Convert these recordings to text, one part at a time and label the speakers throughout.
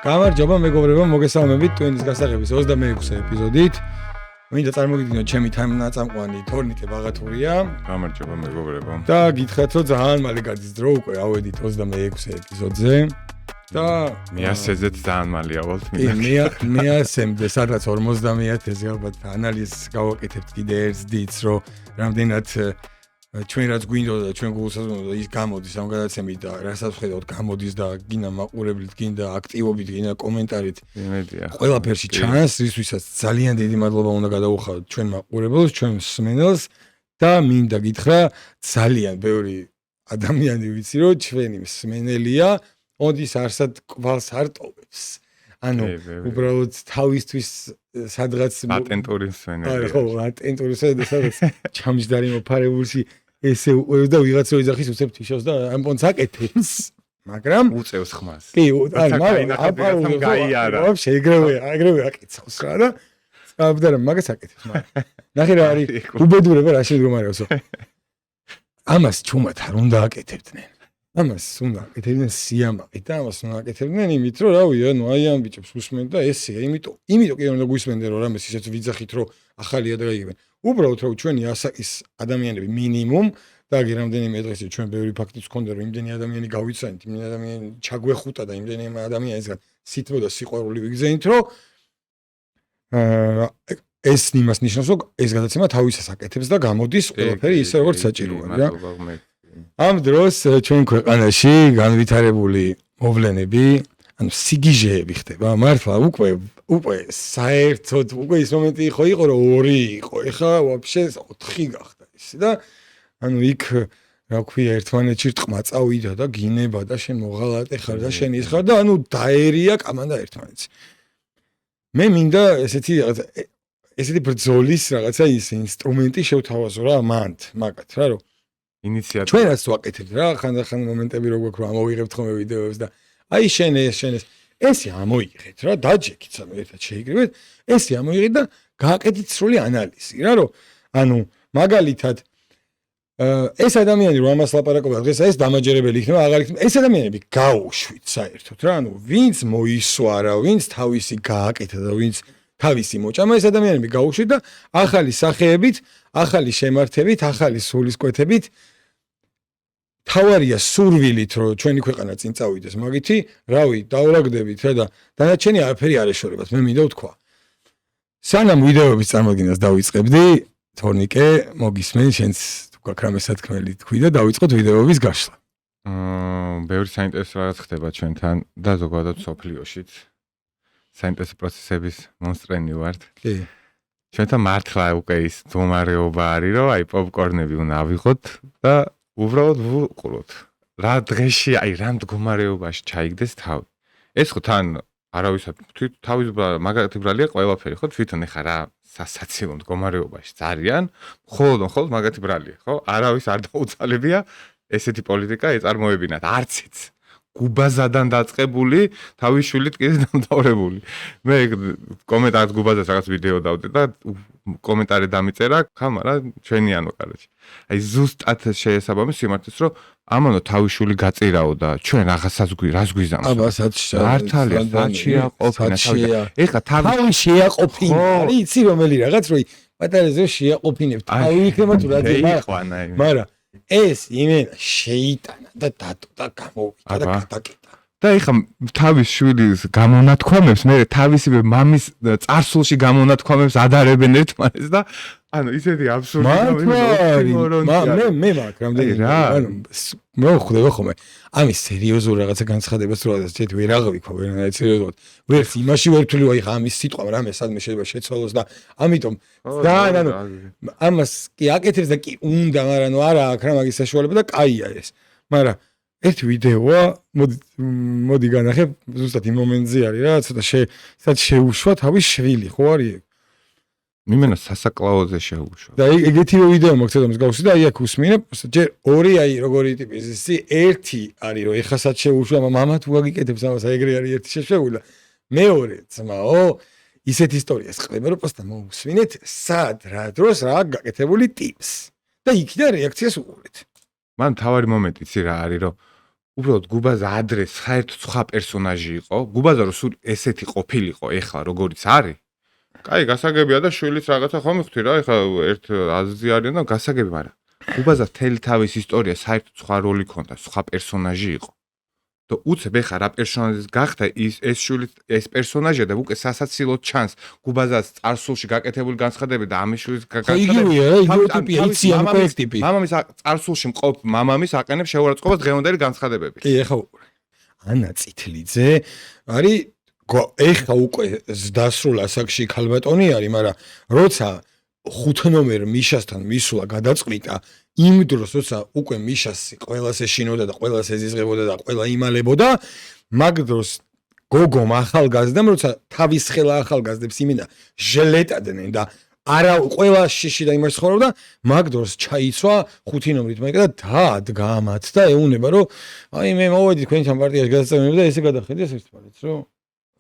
Speaker 1: გამარჯობა მეგობრებო, მოგესალმებით ტვინის გასაღების 26 ეპიზოდით. მინდა წარმოგიდგინოთ ჩემი თანაწამყვანი თორნიკე ბაღათურია.
Speaker 2: გამარჯობა მეგობრებო.
Speaker 1: და გითხრათ, რომ ძალიან მალე გადის დრო, უკვე ავედით 26 ეპიზოდზე. და
Speaker 2: მე ასეზეთ ძალიან მალე ავალთ
Speaker 1: მე ასემდე სადღაც 50,000-ზე ალბათ ანალიზს გავაკეთებთ კიდე ერთ დიც, რომ რამდენად ჩვენ რაც გვინდოდა და ჩვენ გულსაზრდელობთ ის გამოდის ამ გადაცემით და რასაც ხედავთ გამოდის და გინდა მაყურებლით, გინდა აქტივობით, გინდა კომენტარით.
Speaker 2: იმედია.
Speaker 1: ყველაფერში ჩანს, რისთვისაც ძალიან დიდი მადლობა უნდა გადაუხადოთ ჩვენ მაყურებელს, ჩვენ მსმენელს და მინდა გითხრა, ძალიან ბევრი ადამიანი ვიცი, რომ ჩვენი მსმენელია, ოდის არსად კვალს არ ტოვებს. ანუ უბრალოდ თავისთვის სადღაც
Speaker 2: პატენტური მსმენელია.
Speaker 1: ხო, პატენტური სადღაც ჩამჯდარი მოფარებულში ესე უყურებს და ვიღაც რო იძახის უცებ თიშოს და ამ პონს აკეთებს. მაგრამ
Speaker 2: უწევს ხმას.
Speaker 1: კი, მაგრამ
Speaker 2: აპარულ გაიარა.
Speaker 1: ვაფშე ეგრევე აკეთებს რა და სწავდა რა მაგას აკეთებს მაგრამ. ნახე რა არის უბედურება რა შემდგომარეობსო. ამას ჩუმად არ უნდა აკეთებდნენ. ამას უნდა აკეთებდნენ სიამაყით და ამას უნდა აკეთებდნენ იმით რომ რავი ანუ აი ამ ბიჭებს უსმენთ და ესეა იმიტომ კი უნდა გვისმენდე რომ რამეს ისეც ვიძახით რომ ახალია დაიგებენ უბრალოდ რომ ჩვენი ასაკის ადამიანები მინიმუმ და აგი რამდენიმე დღეში ჩვენ ბევრი ფაქტიც გქონდა რომ იმდენი ადამიანი გავიცანით იმდენი ადამიანი ჩაგვეხუტა და იმდენი ადამიანისგან სითბო და სიყვარული ვიგზენით რომ ეს იმას ნიშნავს რომ ეს გადაცემა თავისას აკეთებს და გამოდის ყველაფერი ისე როგორც საჭიროა რა ამ დროს ჩვენ ქვეყანაში განვითარებული მოვლენები, ანუ სიგიჟეები ხდება. მართლა უკვე საერთოდ უკვე ის მომენტი იყო რომ 2 იყო. ეხლა ვაფშე 4 გახდა ისე და ანუ იქ რა ქვია ერთმანეთში რტყმა წავიდა და გინება და შენ მოღალატე ხარ და შენ ის ხარ და ანუ დაერია კამანდა ერთმანეთს. მე მინდა ესეთი ბრძოლის რაღაცა ის ინსტრუმენტი შევთავაზო რა მაგათ რა რომ
Speaker 2: ინიციატივა.
Speaker 1: ჩვენ რაც ვაკეთებთ რა, ხანდახან მომენტები რო გვაქვს რომ ამოვიღებთ ხოლმე ვიდეოებს და აი შენ ესე ამოიღეთ რა, დაჯექით ანუ ერთად შეიგრევეთ, ესე ამოიღეთ და გააკეთეთ სრული ანალიზი რა, რომ ანუ მაგალითად ეს ადამიანი რომ ამას ლაპარაკობდა დღეს ეს დამაჯერებელი იქნება, აღარ იქნება, ეს ადამიანები გაუშვით საერთოდ რა, ანუ ვინც მოისვარა, ვინც თავისი გააკეთა და ვინც თავისი მოჭამა ეს ადამიანები გაუშვით და ახალი სახეებით, ახალი შემართებით, ახალი სულისკვეთებით თავარია სურვილით რომ ჩვენი ქვეყანა წინ წავიდეს მაგითი, რავი, დავრაგდებით რა და დანარჩენი არაფერი არ ეშორებათ, მე მინდა ვთქვა. სანამ ვიდეოების წარმოდგენას დავიწყებდი, თორნიკე, მოგისმენ, შენც თუ გაქვს რამე სათქმელი თქვი და დავიწყოთ ვიდეოების გაშლა.
Speaker 2: ბევრი საინტერესო რაღაც ხდება ჩვენთან და ზოგადად სოფლიოშიც. საინტერესო პროცესების მონსტრენი ვართ.
Speaker 1: კი.
Speaker 2: ჩვენთან მართლა უკვე ის მდგომარეობა არის, რომ აი პოპკორნები უნდა ავიღოთ და უბრალოდ ვუყუროთ. რა დღეში, აი რა მდგომარეობაში ჩაიგდეს თავი. ეს ხო თან არავისაც თავის მაგათი ბრალია ყველაფერი, ხო? თვითონ ეხა რა სასაცილო მდგომარეობაში ძალიან, მხოლოდ მაგათი ბრალია, ხო? არავის არ დაუცალებია ესეთი პოლიტიკა ეწარმოებინათ, არციც. გუბაზადან დაწყებული, თავის შვილით კიდე დამთავრებული. მე კომენტარს გუბაზას რაღაც ვიდეო დავდე და კომენტარი დამიწერა, ხამარა ჩვენიანო კაროჩი. აი ზუსტად შეესაბამის სიმართლეს, რომ ამანო თავის შვილი გაწირაო და ჩვენ რაღაცას რას გვიზამს.
Speaker 1: აბა
Speaker 2: მართალია, საჩიაყოფინა. ეხლა
Speaker 1: თავი შეაყოფინა. იცი რომელი რაღაც რო პატარაზე შეაყოფინებ. თავი იქნება თუ რა
Speaker 2: ძმა.
Speaker 1: მაგრამ ეს იმენა შეიტანა და დატო და გამოვიდა და გადაკეტა.
Speaker 2: და ეხლა თავის შვილის გამონათქვამებს, მე თავისივე მამის წარსულში გამონათქვამებს ადარებენ ერთმანეთს და ანუ ისეთი აბსურდი
Speaker 1: მე მაგ რამდენი ანუ მე ხვდება ხოლმე ამის სერიოზულ რაღაცა განცხადებას რო ადას ჯეთ ვერ აღვიქვა ვერანაირ სერიოზულად ვერც იმაში ვერ ვთვლი აი ხა ამის სიტყვა რამე სადმე შეიძლება შეცვალოს და ამიტომ ძალიან ანუ ამას კი აკეთებს და კი უნდა მაგრამ ნუ არა აქ რა მაგის საშუალება და კაია ეს მაგრამ ერთ ვიდეოა მოდი განახებ ზუსტად იმ მომენტზე არის რა ცოტა სადაც შეუშვა თავის შვილი ხო არის
Speaker 2: მიმენა სასაკლაოზე შეუშვა.
Speaker 1: და ეგეთივე ვიდეო მოგცეთ ამის გავუსი და აი აქ უსმინებ, ჯერ ორი აი როგორი ტიპის ისი, ერთი არის რომ ეხასაც შეუშვა, მამა თუ გაგიკეთებს ამას, აი ეგრე არის ერთი შეშეული. მეორე ძმაო, ისეთ ისტორიას ხდება რომ პოსტა მოусვინეთ, სად რა დროს რა გაკეთებული ტიპს. და იქიდან რეაქციას უყურეთ.
Speaker 2: მან თავარი მომენტი იცი რა არის რომ უბრალოდ გუბაზა ადრე საერთოდ სხვა პერსონაჟი იყო. გუბაზა რო სულ ესეთი ყოფილიყო, ეხლა როგორიც არის. კაი, გასაგებია და შვილიც რაღაცა ხომ მივხვდი რა, ეხლა ერთ აზრი არიან და გასაგები, მაგრამ გუბაზა თელი თავის ისტორია საერთოდ სხვა როლი ქონდა, სხვა პერსონაჟი იყო. და უცებ ეხლა რა პერსონაჟი გახდა ეს შვილი ეს პერსონაჟია და უკვე სასაცილოდ ჩანს გუბაზას წარსულში გაკეთებული განცხადები და ამის შვილის
Speaker 1: იგივეა, იგივე ტიპია, იციან პროექტიპი.
Speaker 2: მამამის წარსულში მყოფ მამამის აყენებს შეურაცხყოფას დღევანდელი განცხადებები.
Speaker 1: კი, ეხლა ანა წითლიძე არის ეხლა უკვე დასრულა ასაკში ქალბატონი არის, მაგრამ როცა 5 ნომერ მიშასთან მისულა გადაწყვიტა იმ დროს როცა უკვე მიშას ყველას ეშინოდა და ყველას ეზიზღებოდა და ყველა იმალებოდა მაგ დროს გოგომ ახალგაზრდამ როცა თავის ხელა ახალგაზრდებს იმინა ჟელეტადნენ და არა ყველა შიში და იმას ცხოვრობდა მაგ დროს ჩაიცვა 5 ნომრით მაიკა და დადგა მათ და ეუნება რომ აი მე მოვედი თქვენთან პარტიაში გადასწავლები და ესე გადახედეს ერთმანეთს რომ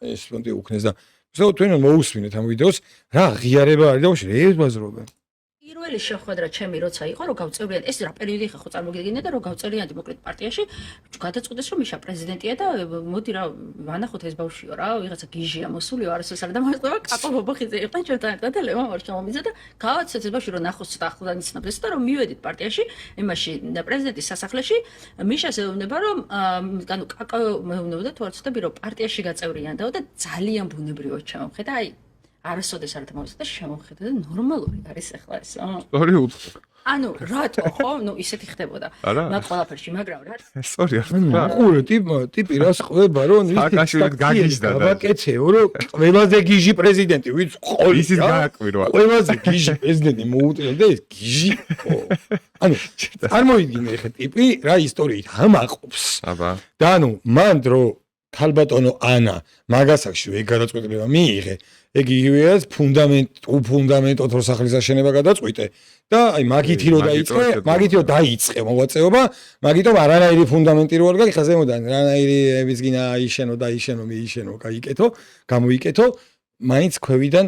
Speaker 1: ეს ფონტი უქნეს და ზოგადად თქვენ მოусვინეთ ამ ვიდეოს რა ღიარება არის და ვაში ეს ბაზრობენ
Speaker 3: პირველი შეხვედრა ჩემი როცა იყო რომ გავწევრიანდი ეს რა პერიოდი ხა ხო წარმოგიდგენია და რომ გავწევრიანდი მოკლედ პარტიაში გადაწყვიტეს რომ მიშა პრეზიდენტია და მოდი რა ვანახოთ ეს ბავშვიო რა ვიღაცა გიჟია მოსულიო არასოდეს არ დამოწევა კაპო ბობოხიძე იყო ჩვენთან ერთად და ლევან ვარშავომიძე და გავაცეთ ეს ბავშვი რომ ნახოს ცოტა ახლდან იცნობდეს და რომ მივედით პარტიაში იმაში პრეზიდენტის სასახლეში მიშას ეუბნება რომ ანუ კაკა მეუბნებოდა თუ არ ცოტები რომ პარტიაში გაწევრიანდაო და ძალიან ბუნებრივად ჩამოხედა აი არასოდეს არ დამოვიდა და შემოხედა და ნორმალური არის ახლა ეს.
Speaker 2: სწორი უთხრა.
Speaker 3: ანუ რატო ხო? ნუ ისეთი ხდებოდა. მაგ ყველაფერში, მაგრამ რა?
Speaker 2: სწორი არ
Speaker 1: ხდება. უყურე ტიპი რას ყვება რომ
Speaker 2: სააკაშვილით გაგიჟდა და
Speaker 1: ბაკეცეო რომ ყველაზე გიჟი პრეზიდენტი ვინც ყოლი
Speaker 2: ისიც გააკვირვა.
Speaker 1: ყველაზე გიჟი პრეზიდენტი მოუწევდა და ეს გიჟი ხო. ანუ წარმოიდგინე ხე ტიპი რა ისტორიით ამაყობს.
Speaker 2: აბა.
Speaker 1: და ანუ მან დრო ქალბატონო ანა მაგასაკში ეგ გადაწყვეტილება მიიღე. ეგ იგივეა ფუნდამენტოდ რო სახლის აშენება გადაწყვიტე და აი მაგითი რო დაიწყე მოღვაწეობა მაგიტომ არანაირი ფუნდამენტი რო არ გაქვს ხა ზემოდან რანაირი ების გინა აიშენო მიიშენო გაიკეთო გამოიკეთო მაინც ქვევიდან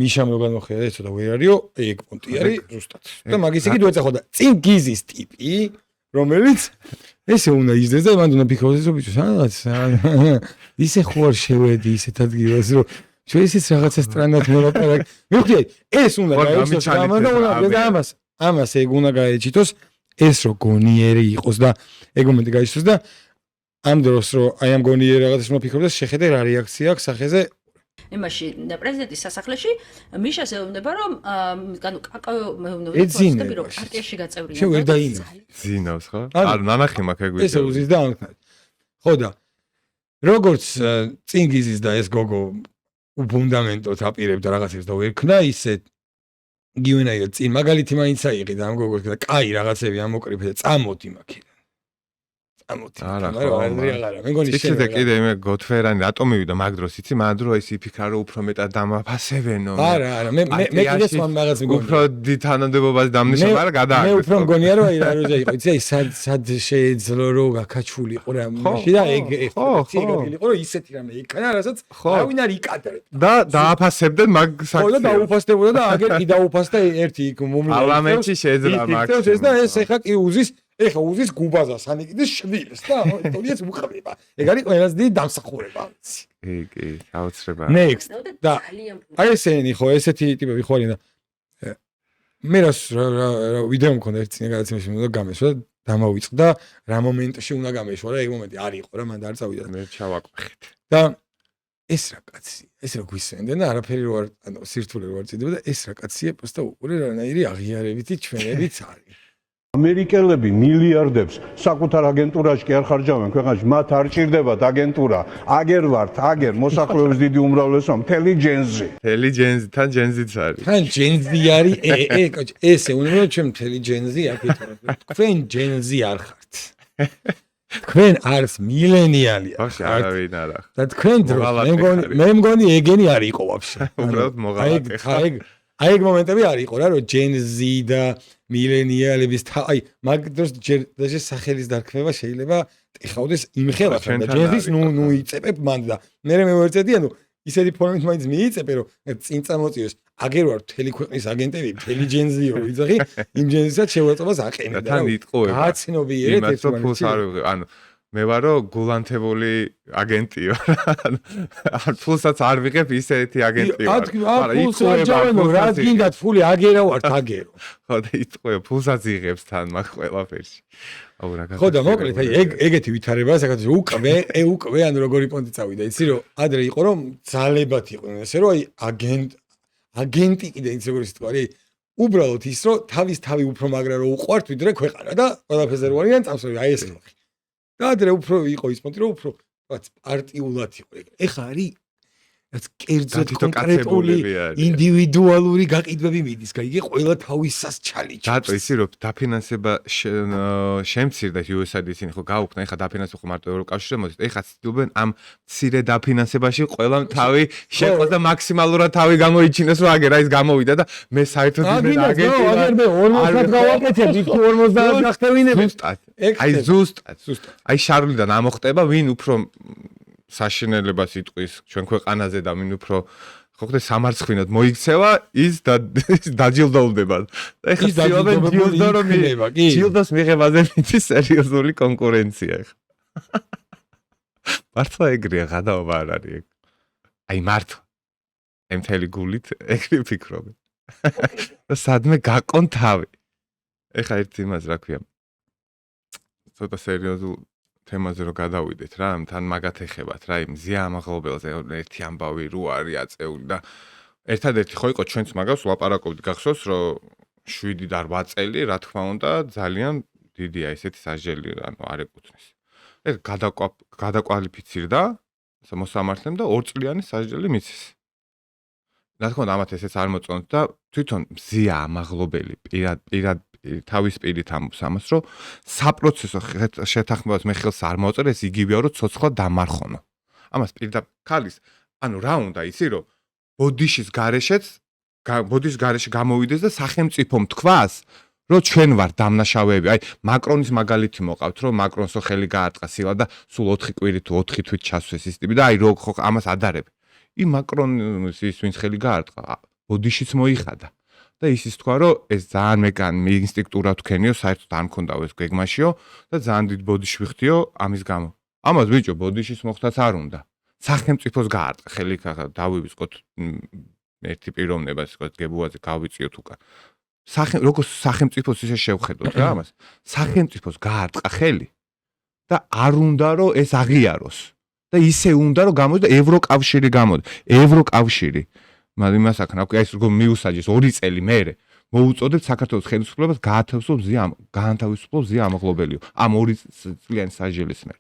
Speaker 1: მიშამ რო განოხედა ეს ცოტა ვერ არისო ეგ პონტი არის ზუსტად და მაგის იგი დუეწახო და წინ გიზის ტიპი რომელიც ესე უნდა იზრდეს და მან უნდა ფიქრობდეს რომ ბიჭო სადაც ისე ხო არ შევედი ისეთ ადგილას რომ ჩვენს რაღაცა სტრანად მოლაპარაკე. მივხვდი, ეს უნდა გაიჩინოს და ამას ეგ უნდა გაიჩინოს, ეს რო გონიერი იყოს და ეგ მომენტი გაიჩინოს და ამ დროს რო აი ამ გონიერი რაღაცას მოფიქრობდეს, შეხედე რა რეაქცია აქვს სახეზე.
Speaker 3: იმაში პრეზიდენტის სასახლეში მიშას ეუბნება რომ ანუ კაკა მეუბნებოდა რომ პარტიაში გაწევრიანდა.
Speaker 1: შე ვერ დაინო.
Speaker 2: ზინავს ხო? არ ნანახი მაქვს ეგ ვიდეო.
Speaker 1: ესე უზის და ამქნათ. ხო და როგორც წინგიზის და ეს გოგო ფუნდამენტოდ აპირებდა რაღაცებს და ვერქნა ისე გივენაიო წინ მაგალითი მაინც აიყი და ამ გოგოს და კაი რაღაცები ამოკრიფე და წამოდი მაქედან
Speaker 2: არა მე მგონი შეიძლება კიდე მე გოთფერანი რატომ მივიდა მაგ დროს იცი მაგ დროს ის იფიქრა რომ უფრო მეტად დამაფასებენო
Speaker 1: არა მე კიდე სამ რაღაც მგონი
Speaker 2: უფრო თანამდებობას დამნიშნა მაგრამ გადააკეთე
Speaker 1: მე უფრო მგონია რომ აი რა როცა იყო იცი აი სად შეეძლო რომ გაკაჩულიყო რა მაშინ და ეგ იყო რომ ისეთი რამე იქნა რასაც არავინ არ იკადრებდა
Speaker 2: და დააფასებდნენ მაგ
Speaker 1: საქმეს ხო და დაუფასდებოდა და აგერ კი დაუფასდა ერთი იქ მომი
Speaker 2: პარლამენტში შეეძლა მაგ
Speaker 1: და ეს ეხა კი ეხა უზის გუბაზას ანიკიდეს შვილს და ისტორიას უყრება. ეგ არის ყველაზე დიდი დამსახურება.
Speaker 2: კი, აუცილებლად.
Speaker 1: Next. და აი ესენი ხო ესეთი ტიპები ხო არიან და მე რა ვიდეო მქონდა ერთ წინა გადაცემაში უნდა გამეშვა და დამავიწყდა რა მომენტში უნდა გამეშვა რა ეგ მომენტი არ იყო რა მან და არ წავიდა.
Speaker 2: მე ჩავაკვეხეთ.
Speaker 1: და ეს რა კაცი ეს რა გვისენდნენ და არაფერი რო არ ანუ სირთულე რო არ წიდება და ეს რა კაცია პოსტა უყურე რანაირი აღიარებითი ჩვენებიც არის.
Speaker 4: ამერიკელები მილიარდებს საკუთარ აგენტურაში კი არ ხარჯავენ ქვეყანაში მათ არ ჭირდებათ აგენტურა აგერ ვართ აგერ მოსახლეობის დიდი უმრავლესობა მთელი ჯენზი
Speaker 2: თან ჯენზიც არის
Speaker 1: თან ჯენზი არის ესე უნდა ჩვენ მთელი ჯენზი აკეთოთ თქვენ ჯენზი არ ხართ თქვენ არს მილენიალი
Speaker 2: არავინ არა
Speaker 1: და თქვენ დროს მე მგონი ეგენი არ იყო ვაფშე
Speaker 2: უბრალოდ მოღალატე
Speaker 1: აი ეგ მომენტები არ იყო რა რომ ჯენზი და მილენიალების აი მაგ დროს ჯერ სახელის დარქმევა შეიძლება ეხავდეს იმ ხელახან და ჯენზის ნუ იწებებ მან და მე ვერწედი ანუ ისეთი ფორმით მაინც მიიწებე რომ წინ წამოწიოს აგერ ვარ მთელი ქვეყნის აგენტები მთელი ჯენზიო ვიძახი იმ ჯენზისაც შეუწყებას აყენე
Speaker 2: და თან იტყოებ
Speaker 1: გააცნობიერეთ
Speaker 2: ერთმანეთს ანუ მე ვარ რომ გულანთებული აგენტიო არ ფულსაც არ ვიღებ ისეთი აგენტი ვარ
Speaker 1: ფულს არ ჯავენო რა გინდათ ფული აგერა ვართ აგერო
Speaker 2: ხო და იტყვია ფულსაც იღებს თან მაგ ყველაფერში აუ რა
Speaker 1: ხო და მოკლედ აი ეგეთი ვითარება საქართველოს უკვე ან როგორი პონტი წავიდა იცი რომ ადრე იყო რომ ძალებად იყო ესე რომ აი აგენტი კიდე იცი როგორი სიტყვა არის უბრალოდ ის რომ თავი უფრო მაგრა რო უყვართ ვიდრე ქვეყანა და ყველაფერზე რო არიან წამსვე აი ეს ხალხი და ადრე უფრო იყო ის პონტი რომ უფრო პარტიულად იყო ეხა არის რაც კერძოდ კონკრეტული ინდივიდუალური გაყიდვები მიდის გაიგე ყველა თავისას ჩალიჩებს
Speaker 2: დატო ისი რომ დაფინანსება შემცირდა USAID ისინი ხო გაუქმნა ეხა დაფინანსება ხო მარტო ევროკავშირზე მოდის ეხა ცდილობენ ამ მცირე დაფინანსებაში ყველა თავი შეყოს და მაქსიმალურად თავი გამოიჩინოს რომ აგერ აი ეს გამოვიდა და მე საერთოდ მე აგენტი
Speaker 1: აგერ მე 50 გავაკეთებ იქ 50 ნახტევინები
Speaker 2: აი ზუსტად აი შარლიდან ამოხტება ვინ უფრო საშინელებას იტყვის ჩვენ ქვეყანაზე და ვინ უფრო ხო ხდება სამარცხინოდ მოიქცევა ის დაჯილდოვდება და ეხლა ცდილობენ ჯილდოს მიღებაზე მიწი სერიოზული კონკურენცია ეხლა მართლა ეგრეა გადაობა არ არის ეგ აი მართლა აი მთელი გულით ეგრე ვფიქრობ და სადმე გაკონ თავი ეხლა ერთი იმას რა ქვია ცოტა სერიოზულ თემაზე რომ გადავიდეთ რა თან მაგათ ეხებათ რა იმ ზია ამაღლობელზე ერთი ამბავი რო არის აწეული და ერთადერთი ხო იყო ჩვენც მაგას ვლაპარაკობთ გახსოვს რომ 7 და 8 წელი რა თქმა უნდა ძალიან დიდია ესეთი სასჯელი ანუ არ ეკუთვნის ეს გადაკვალიფიცირდა მოსამართლემ და 2 წლიანი სასჯელი მიცეს რა თქმა უნდა ამათ ესეც არ მოწონთ და თვითონ ზია ამაღლობელი პირად თავის პირით ამბობს ამას რომ საპროცესო შეთანხმებას მე ხელს არ მოუწერ ეს იგივეა რომ ცოცხლა დამარხონო ამას პირდაპირ ქალის ანუ რა უნდა იცი რომ ბოდიშის გარეშე გამოვიდეს და სახელმწიფომ თქვას რომ ჩვენ ვარ დამნაშავეები აი მაკრონის მაგალითი მოყავთ რომ მაკრონსო ხელი გაარტყა სილა და სულ 4 კვირით თუ 4 თვით ჩასვეს ის ტიპი და აი რო ხო ამას ადარებ ი მაკრონის ის ვინც ხელი გაარტყა ბოდიშიც მოიხადა და ისიც თქვა რომ ეს ძალიან მეკანი ინსტინქტურად თქვენიო საერთოდ არ მქონდაო ეს გეგმაშიო და ძალიან დიდ ბოდიში ვიხდიო ამის გამო ამას ბიჭო ბოდიშის მოხდაც არ უნდა სახელმწიფოს გაარტყა ხელი დავივიწყოთ ერთი პიროვნება ის თქვა გებუაზე გავიწიოთ უკან როგორც სახელმწიფოს ისე შევხედოთ რა ამას სახელმწიფოს გაარტყა ხელი და არ უნდა რომ ეს აღიაროს და ისე უნდა რომ გამოდი და ევროკავშირი გამოდი ევროკავშირი მაგრამ იმას აქ ნაკვი ეს როგორ მიუსაჯეს 2 წელი მერე მოუწოდეთ საქართველოს ხელისუფლებას გაანთავისუფლოს ზია ამაღლობელიო ამ 2 წლიანი სასჯელის მერე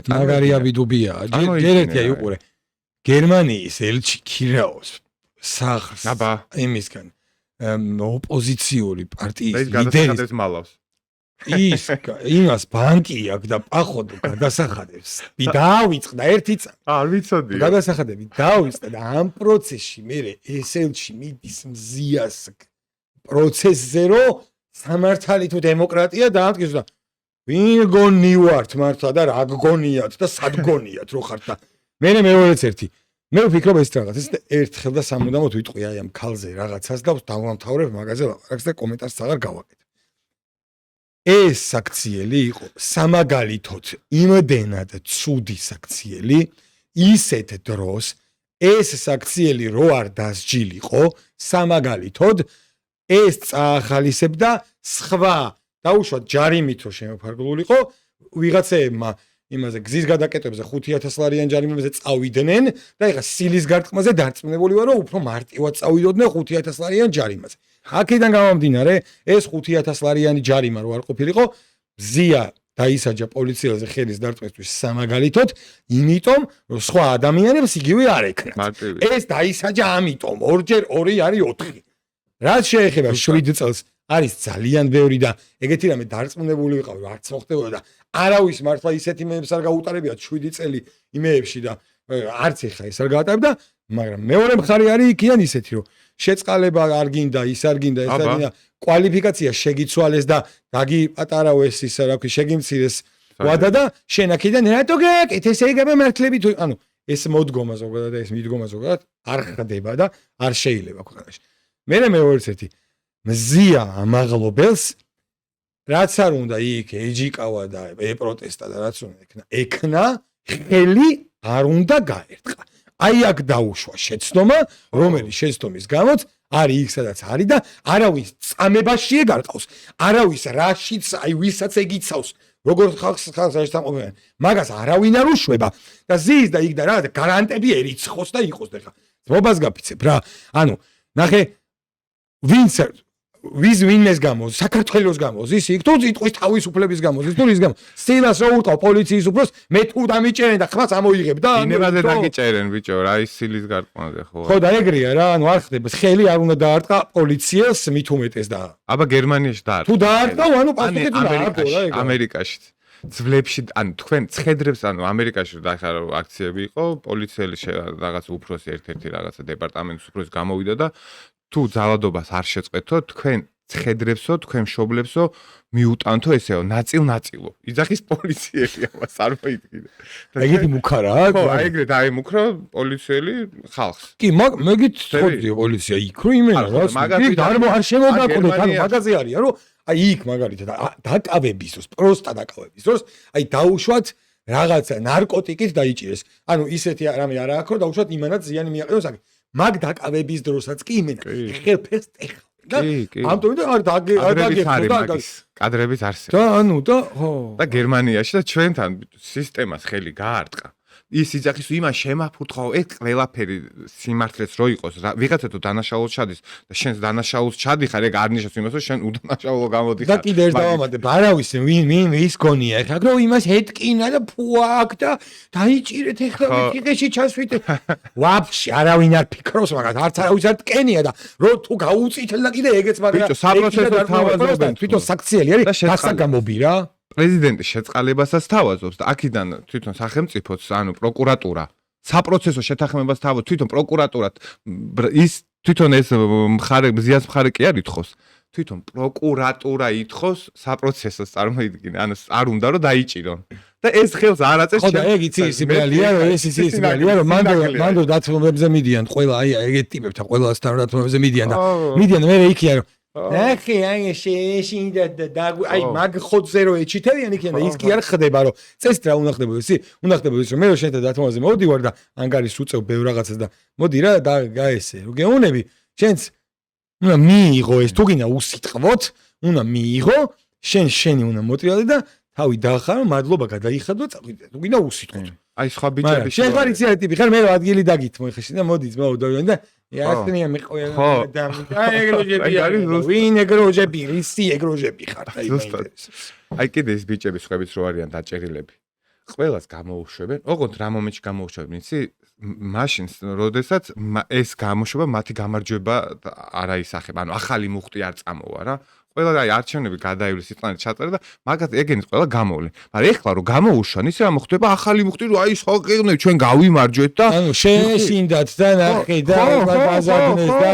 Speaker 1: მაგარია ბიდუბია ჯერ ერთია იყურე გერმანიის ელჩი ქირაოს სახლს იმისგან ოპოზიციური პარტიის ლიდერის
Speaker 2: მალავს
Speaker 1: ის იმას ბანკი აქვს და პახოდო გადასახადებს დავიწყდა ერთი
Speaker 2: არ ვიცოდი
Speaker 1: გადასახადები დავიწყდა და ამ პროცესში მე ესელში მიდის მზიას პროცესზე რომ სამართალი თუ დემოკრატია დაამტკიცოს და ვინ გონივართ მართლა და რა გგონიათ და სად გონიათ რო ხართ და მე მეორეც ერთი მე ვფიქრობ ეს რაღაც ეს ერთხელ და სამუდამოდ ვიტყვი აი ამ ქალზე რაღაცას და დავამთავრებ მაგაზე ლაპარაკს და კომენტარს აღარ გავაკეთებ ეს საქციელი იყო სამაგალითოდ იმდენად ცუდი საქციელი ისეთ დროს ეს საქციელი რო არ დასჯილიყო სამაგალითოდ ეს წაახალისებდა სხვა დაუშვათ ჯარიმით რო შემოფარგლულიყო ვიღაცეებმა იმაზე გზის გადაკეტებზე 5000 ლარიან ჯარიმებზე წავიდნენ და ეხა სილის გარტყმაზე დარწმუნებული ვარ რომ უფრო მარტივად წავიდოდნენ 5000 ლარიან ჯარიმაზე აქედან გამომდინარე ეს 5000 ლარიანი ჯარიმა რო არ ყოფილიყო ზია დაისაჯა პოლიციელზე ხელის დარტყმისთვის სამაგალითოდ იმიტომ რომ სხვა ადამიანებს იგივე არ ეკნათ ეს დაისაჯა ამიტომ 2 × 2 არის 4 რაც შეეხება 7 წელს არის ძალიან ბევრი და ეგეთი რამე დარწმუნებული ვიყავ რომ არც მოხდებოდა და არავის მართლა ისეთი მეებს არ გაუტარებიათ 7 წელი იმეებში და არც ეხა ეს არ გაატარებდა მაგრამ მეორე მხარე არის იქიდან ისეთი რომ შეწყალება არ გინდა ის არ გინდა ეს არ გინდა კვალიფიკაცია შეგიცვალეს და დაგიპატარავ ეს ისა რა ქვია შეგიმცირეს ვადა და შენ აქედან რატო გაკეთე ესე იგივე მართლები თუ ანუ ეს მოდგომა ზოგადად და ეს მიდგომა ზოგადად არ ხდება და არ შეიძლება ქვეყანაში მე მეორეც ერთი მზია ამაღლობელს რაც არ უნდა იქ ეჯიკავა და ეპროტესტა და რაც უნდა ეკნა ხელი არ უნდა გაერტყა. აი აქ დაუშვა შეცდომა, რომელიც შეცდომის გამოც არის იქ სადაც არის და არავის წამებაში ეგარყავს, არავის რაშიც, აი ვისაც ეგიცავს, როგორ ხალხს შეესაბამებიან. მაგას არავინ არ უშვება და ზის და იქ და რაღაც გარანტებიერიცხოს და იყოს და ხა. ძმობას გაფიცებ რა. ანუ ნახე ვინც ვინმეს გამოз, საქართველოს გამოз, ის იქ თუ იტყვის თავისუფლების გამოz, ის თუ ის გამოz. სტილას რო უტყავ პოლიციის უფროს, მე თუ დამიჭერენ და ხმას ამოიღებ და
Speaker 2: ინებაზე დაგიჭერენ ბიჭო, რა ის სილის გარკვევაზე ხო.
Speaker 1: ხო და ეგრეა რა, ანუ არ ხდება, ხელი არ უნდა დაარტყა პოლიციას მით უმეტეს და.
Speaker 2: აბა გერმანიაში დაარტყა.
Speaker 1: თუ დაარტყა, ანუ პასუხი თუ დაარტყა რა ეგ.
Speaker 2: ამერიკაში ძვლებში, ანუ თქვენ ცხედრებს, ანუ ამერიკაში დაახლა აქციები იყო, პოლიციელი რაღაც უფროსი ერთ-ერთი რაღაცა დეპარტამენტის უფროსი გამოვიდა და თუ ძალადობას არ შეწყვეტო, თქვენ ცხედრებსო, თქვენ მშობლებსო მიუტანთო ესეო, ნაწილ-ნაწილო. იძახის პოლიციელი ამას არ მოიდგინე.
Speaker 1: ეგეთი მუქარა აქვს?
Speaker 2: ხო, აი ეგრე დაიმუქრა პოლიციელი ხალხს.
Speaker 1: კი, მეგით ხოდი პოლიცია იქ რო იმენა რა. მაგათი არ შემოგაკვდეთ, ანუ მაგაზე არიან, რომ აი იქ მაგალითად დაკავების დროს, პროსტა დაკავების დროს, აი დაუშვათ რაღაცა ნარკოტიკით დაიჭირეს. ანუ ისეთი რამე არა აქვს, რომ დაუშვათ იმანაც ზიანი მიაყენოს აქ. მაგ დაკავების დროსაც კი იმენა ხელფერს ეხავ.
Speaker 2: კი.
Speaker 1: ამიტომ და არ
Speaker 2: დაგეგმო კადრების არსება.
Speaker 1: და ანუ და ხო.
Speaker 2: და გერმანიაში და ჩვენთან სისტემას ხელი გაარტყა. ის იძახის იმას შემაფურთხავ, ეს ყველაფერი სიმართლეც რო იყოს, ვიღაცა თუ დანაშაულს ჩადის და შენს დანაშაულს ჩადიხარ, ეგ არ ნიშნავს იმას, რომ შენ უდანაშაულო გამოდიხარ.
Speaker 1: და კიდე ერთ დავამატებ, არავის ვინ ის გონია, ეხლა რომ იმას ეთკინა და ფუაკ და დაიჭირეთ ეხლა ვიღეში ჩასვით. ვაფშე არავინ არ ფიქრობს მაგას, არც არავის არ ტკენია და რო თუ გაუწითელ და კიდე ეგეც მაგრამ
Speaker 2: ბიჭო, საპროცესო თავაზობენ
Speaker 1: თვითონ საქციელი არის დასაგამობი რა.
Speaker 2: პრეზიდენტი შეწყალებასაც თავაზობს და აქედან თვითონ სახელმწიფოც, ანუ პროკურატურა, საპროცესო შეთანხმებას თავაზობს თვითონ პროკურატურა ის თვითონ ეს მხარე ზიანს მხარე კი არ ითხოვს. თვითონ პროკურატურა ითხოვს საპროცესოს წარმოიდგინე, ანუ არ უნდა რომ დაიჭირონ. და ეს ხელს არ აწეს.
Speaker 1: ხო და ეგ იცი სიბალია რომ ეს სიბალია რომ მანდო დათმობებზე მიდიან ყველა აი ეგეთ ტიპებთან ყველასთან დათმობებზე მიდიან და მიდიან მე იქია რომ ახი აი შეშინდა და აი მაგ ხოძზე რო ეჩითებიან იქიდან და ის კი არ ხდება რომ წეს რა უნდა ხდებოდეს უნდა ხდებოდეს რომ მე რო შენთან დათმობაზე მოვდივარ და ანგარის უწევ ბევრ რაღაცას და მოდი რა და გაესე რო გეუნები შენც უნდა მიიღო ეს თუ გინდა უსიტყვოთ უნდა მიიღო შენი უნდა მოტრიალე და თავი დაახარო მადლობა გადაიხადო წაგვიდე თუ გინდა უსიტყვოთ
Speaker 2: აი სხვა ბიჭები
Speaker 1: შენ ხარ იცი რა ტიპი ხარ მე რა ადგილი დაგითმო ხეში და მოდი ძმაო დავიან და ясния მიყვია და ეგროჟები არის ვინ ეგროჟები ისი ეგროჟები ხარ
Speaker 2: აი კიდე ეს ბიჭები სხვაებიც რო არიან დაჭერილები ყველას გამოუშვებენ ოღონდ რა მომენტში გამოუშვებენ იცი მაშინ როდესაც ეს გამოშვება მათი გამარჯვება არ აისახება ანუ ახალი მუხტი არ წამოვა რა ყველა აი არჩევნები გადაივლის იტყანეთ ჩაწერა და მაგათ ეგენით ყველა გამოვლენ. მაგრამ ეხლა რომ გამოუშვან ისე რა მოხდება ახალი მუხტი რომ აი სხვა ყეღნები ჩვენ გავიმარჯვეთ და
Speaker 1: ანუ შეშინდათ და ნახე და ბაზარნეს და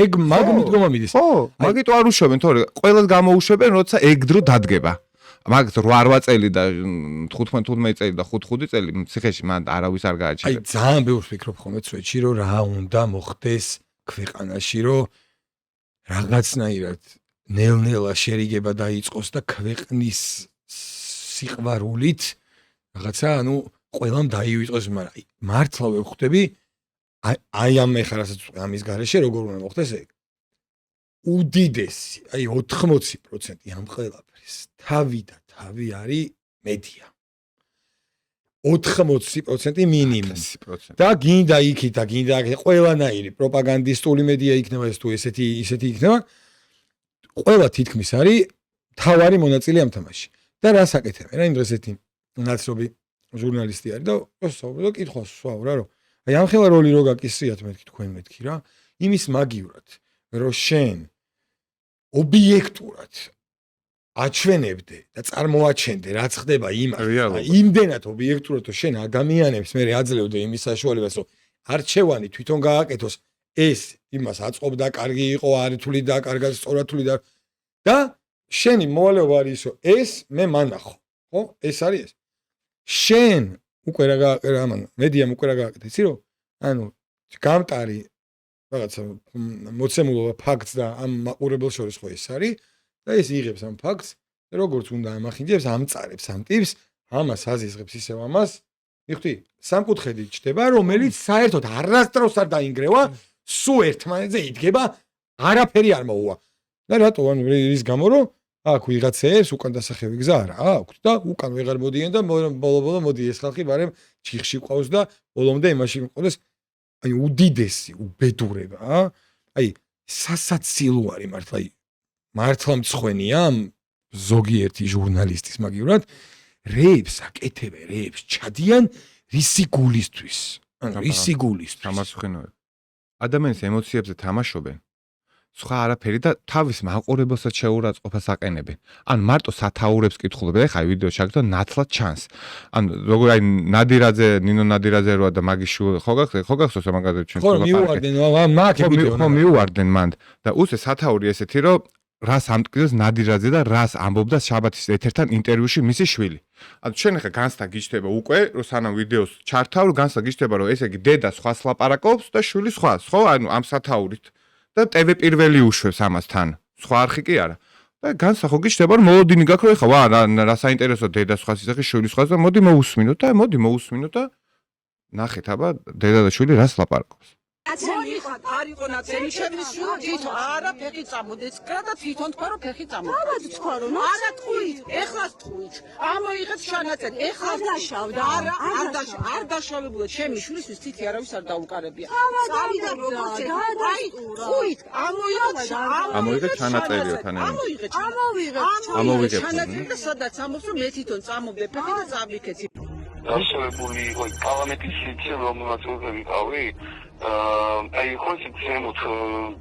Speaker 1: ეგ მაგ მიდგომა მიდის.
Speaker 2: ხო, მაგიტო არ უშვებენ თორე ყველას გამოუშვებენ როცა ეგ დრო დადგება. მაგათ 8 წელი და 15 წელი და 5 წელი ციხეში მან არავის არ გააჩერებს.
Speaker 1: აი ძალიან ბევრს ვფიქრობ ხოლმე წვეთში რომ რა უნდა მოხდეს ქვეყანაში რომ რაღაცნაირად ნელ-ნელა შერიგება დაიწყოს და ქვეყნის სიყვარულით რაღაცა ანუ ყველამ დაივიწყოს მაგრამ მართლა ვერ ხვდები აი ამ ეხლა ამის გარეშე როგორ უნდა მოხდეს ეგ უდიდესი აი 80% ამ ყველაფრის თავი და თავი არის მედია 80% მინიმუმ და გინდა იქით და გინდა ყველანაირი პროპაგანდისტული მედია იქნება ეს თუ ესეთი ისეთი იქნება ყველა თითქმის არის თავარი მონაწილე ამ თამაში და რას აკეთებენ რა იმ დღეს ერთი ნაცნობი ჟურნალისტი არის და სწავლობდა კითხვას სვავ რა რომ აი ამ ხელა როლი რო გაკისრიათ მეთქი თქვენ მეთქი რა იმის მაგივრად რომ შენ ობიექტურად აჩვენებდე და წარმოაჩენდე რაც ხდება იმდენად ობიექტურად რომ შენ ადამიანებს მე აძლევდე იმის საშუალებას რომ არჩევანი თვითონ გააკეთოს ეს იმას აწყობდა კარგი იყო არ თვლიდა კარგად სწორად თვლიდა და შენი მოვალეობა არის რომ ეს მე მანახო ხო ეს არის ეს შენ უკვე რა გააკეთა ამან მედიამ უკვე რა გააკეთა იცი რომ ანუ გამტარი რაღაცა მოცემულობა ფაქტს და ამ მაყურებელს შორის ხო ეს არის და ეს იღებს ამ ფაქტს როგორც უნდა ამახინჯებს, ამწარებს ამ ტიპს, ამას აზიზღებს ისევ ამას. მიხდი, სამკუთხედი ჩდება, რომელიც საერთოდ არასდროს არ დაინგრევა, სულ ერთმანეთზე იდგება, არაფერი არ მოუვა. და რატო ანუ ის გამო რომ აქ ვიღაცებს უკან დასახევი გზა არა აქვთ და უკან ვეღარ მოდიან და ბოლო-ბოლო მოდი ეს ხალხი ბარემ ჩიხში ყავს და ბოლომდე იმაში მიყოლეს აი უდიდესი უბედურება აი სასაცილო არის მართლა მწხვენია ზოგიერთი ჟურნალისტის მაგივრად რეებს აკეთებენ რეებს ჩადიან რისი გულისთვის ანუ რისი გულისთვის
Speaker 2: ამას ვხინავ ადამიანის ემოციებზე თამაშობენ სხვა არაფერი და თავის მაყურებელსაც შეურაცხყოფას აყენებენ. ან მარტო სათაურებს კითხულობენ. ეხლა ვიდეო ჩაგდო ნათლად ჩანს. ან როგორ აი ნადირაძე, ნინო ნადირაძე როა და მაგიში ხო გახსოვს მაგაზე ჩვენ
Speaker 1: ხო მიუვარდნენ მაგ ვიდეო
Speaker 2: ხო მიუვარდნენ მან და უსე სათაური ესეთი რომ რას ამტკიცებს ნადირაძე და რას ამბობდა შაბათის ეთერთან ინტერვიუში მისი შვილი. ანუ ჩვენ ახლა განსთან გიჩდება უკვე რომ სანამ ვიდეოს ჩართავ განსთან გიჩდება რომ ესე იგი დედა სხვას ლაპარაკობს და შვილი სხვას ხო ანუ ამ სათაურით და TV პირველი უშვებს ამასთან. სხვა არხი კი არა. და განსახო გიჩდება რომ მოლოდინი გაქვს რომ ეხა ვა რა საინტერესო დედა სხვას ისახი შვილი სხვას და მოდი მოусმინოთ და მოდი მოусმინოთ და ნახეთ აბა დედა და შვილი რას ლაპარაკობს.
Speaker 5: მოიხარ არ იყო ნაცემი ჩემი შვილი თვითონ არა ფეხი წამოდეს კრა თვითონ თქვა რომ ფეხი წამოდეს ალბათ თქვა რომ არა თქვით ეხლა თქვით ამოიღეთ ჩანაწერი ეხლა დაშავდა არ დაშავებულა ჩემი შვილისთვის თითი არავის არ დაუკარებია წავიდა როგორც თქვით
Speaker 2: ამოიღეთ ჩანაწერიო თან
Speaker 5: ამოვიღეთ ჩანაწერი და სადაც ამოს რომ მე თვითონ წამოვდე ფეხი და წავიქეცი
Speaker 6: დაშავებული იყო პარლამენტის სიჩე რომელსაც ვიყავი აი ხოჭი ზემოთ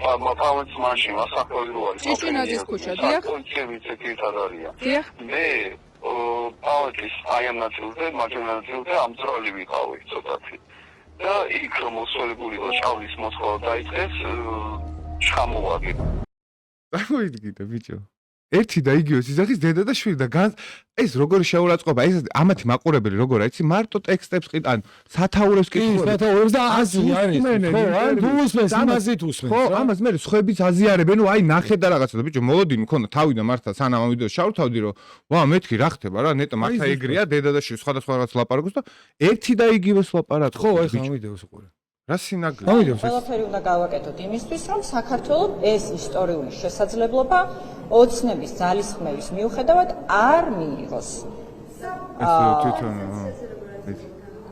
Speaker 6: პარლამენტის მაშინ ასაკოვი რო არის
Speaker 5: ჭიჭინაძის ქუჩა დიახ
Speaker 6: კონცევი სეკრეტარია
Speaker 5: დიახ
Speaker 6: მე პარლამენტის აი ამ ნაწილზე მარჯვენა ამძრავალი ვიყავი ცოტათი და იქ რომ მოსულებული იყო ჭავლის მოსხვა დაიწყეს ჩამოვაგე
Speaker 2: დაგვიდგინე ბიჭო ერთი და იგივე სიზახის დედა და შვილი და ეს როგორი შეურაცხყოფა ეს ამათი მაყურებელი როგორ არის მარტო ტექსტებს ყიდან სათაურებს კითხულობენ
Speaker 1: სათაურებს და აზრი არის ხო ან თუ უსმენს იმაზით უსმენს
Speaker 2: ხო ამას მე სხვების აზიარებენ ნუ აი ნახე და რაღაცა და ბიჭო მოლოდინი მქონდა თავიდან მართლა სანამ ამ ვიდეოს შავთავდი რომ ვა მეთქი რა ხდება რა ნეტა მართლა ეგრეა დედა და შვილი სხვადასხვა რაღაც ლაპარაკობს და ერთი და იგივე ლაპარაკობს
Speaker 1: ხო ეხლა ამ ვიდეოს უყურე
Speaker 2: რა სინაგლე
Speaker 5: ყველაფერი უნდა გავაკეთოთ იმისთვის რომ საქართველოს ეს ისტორიული შესაძლებლობა ოცნების ძალისხმევის მიუხედავად არ მიიღოს
Speaker 2: ეს თვითონ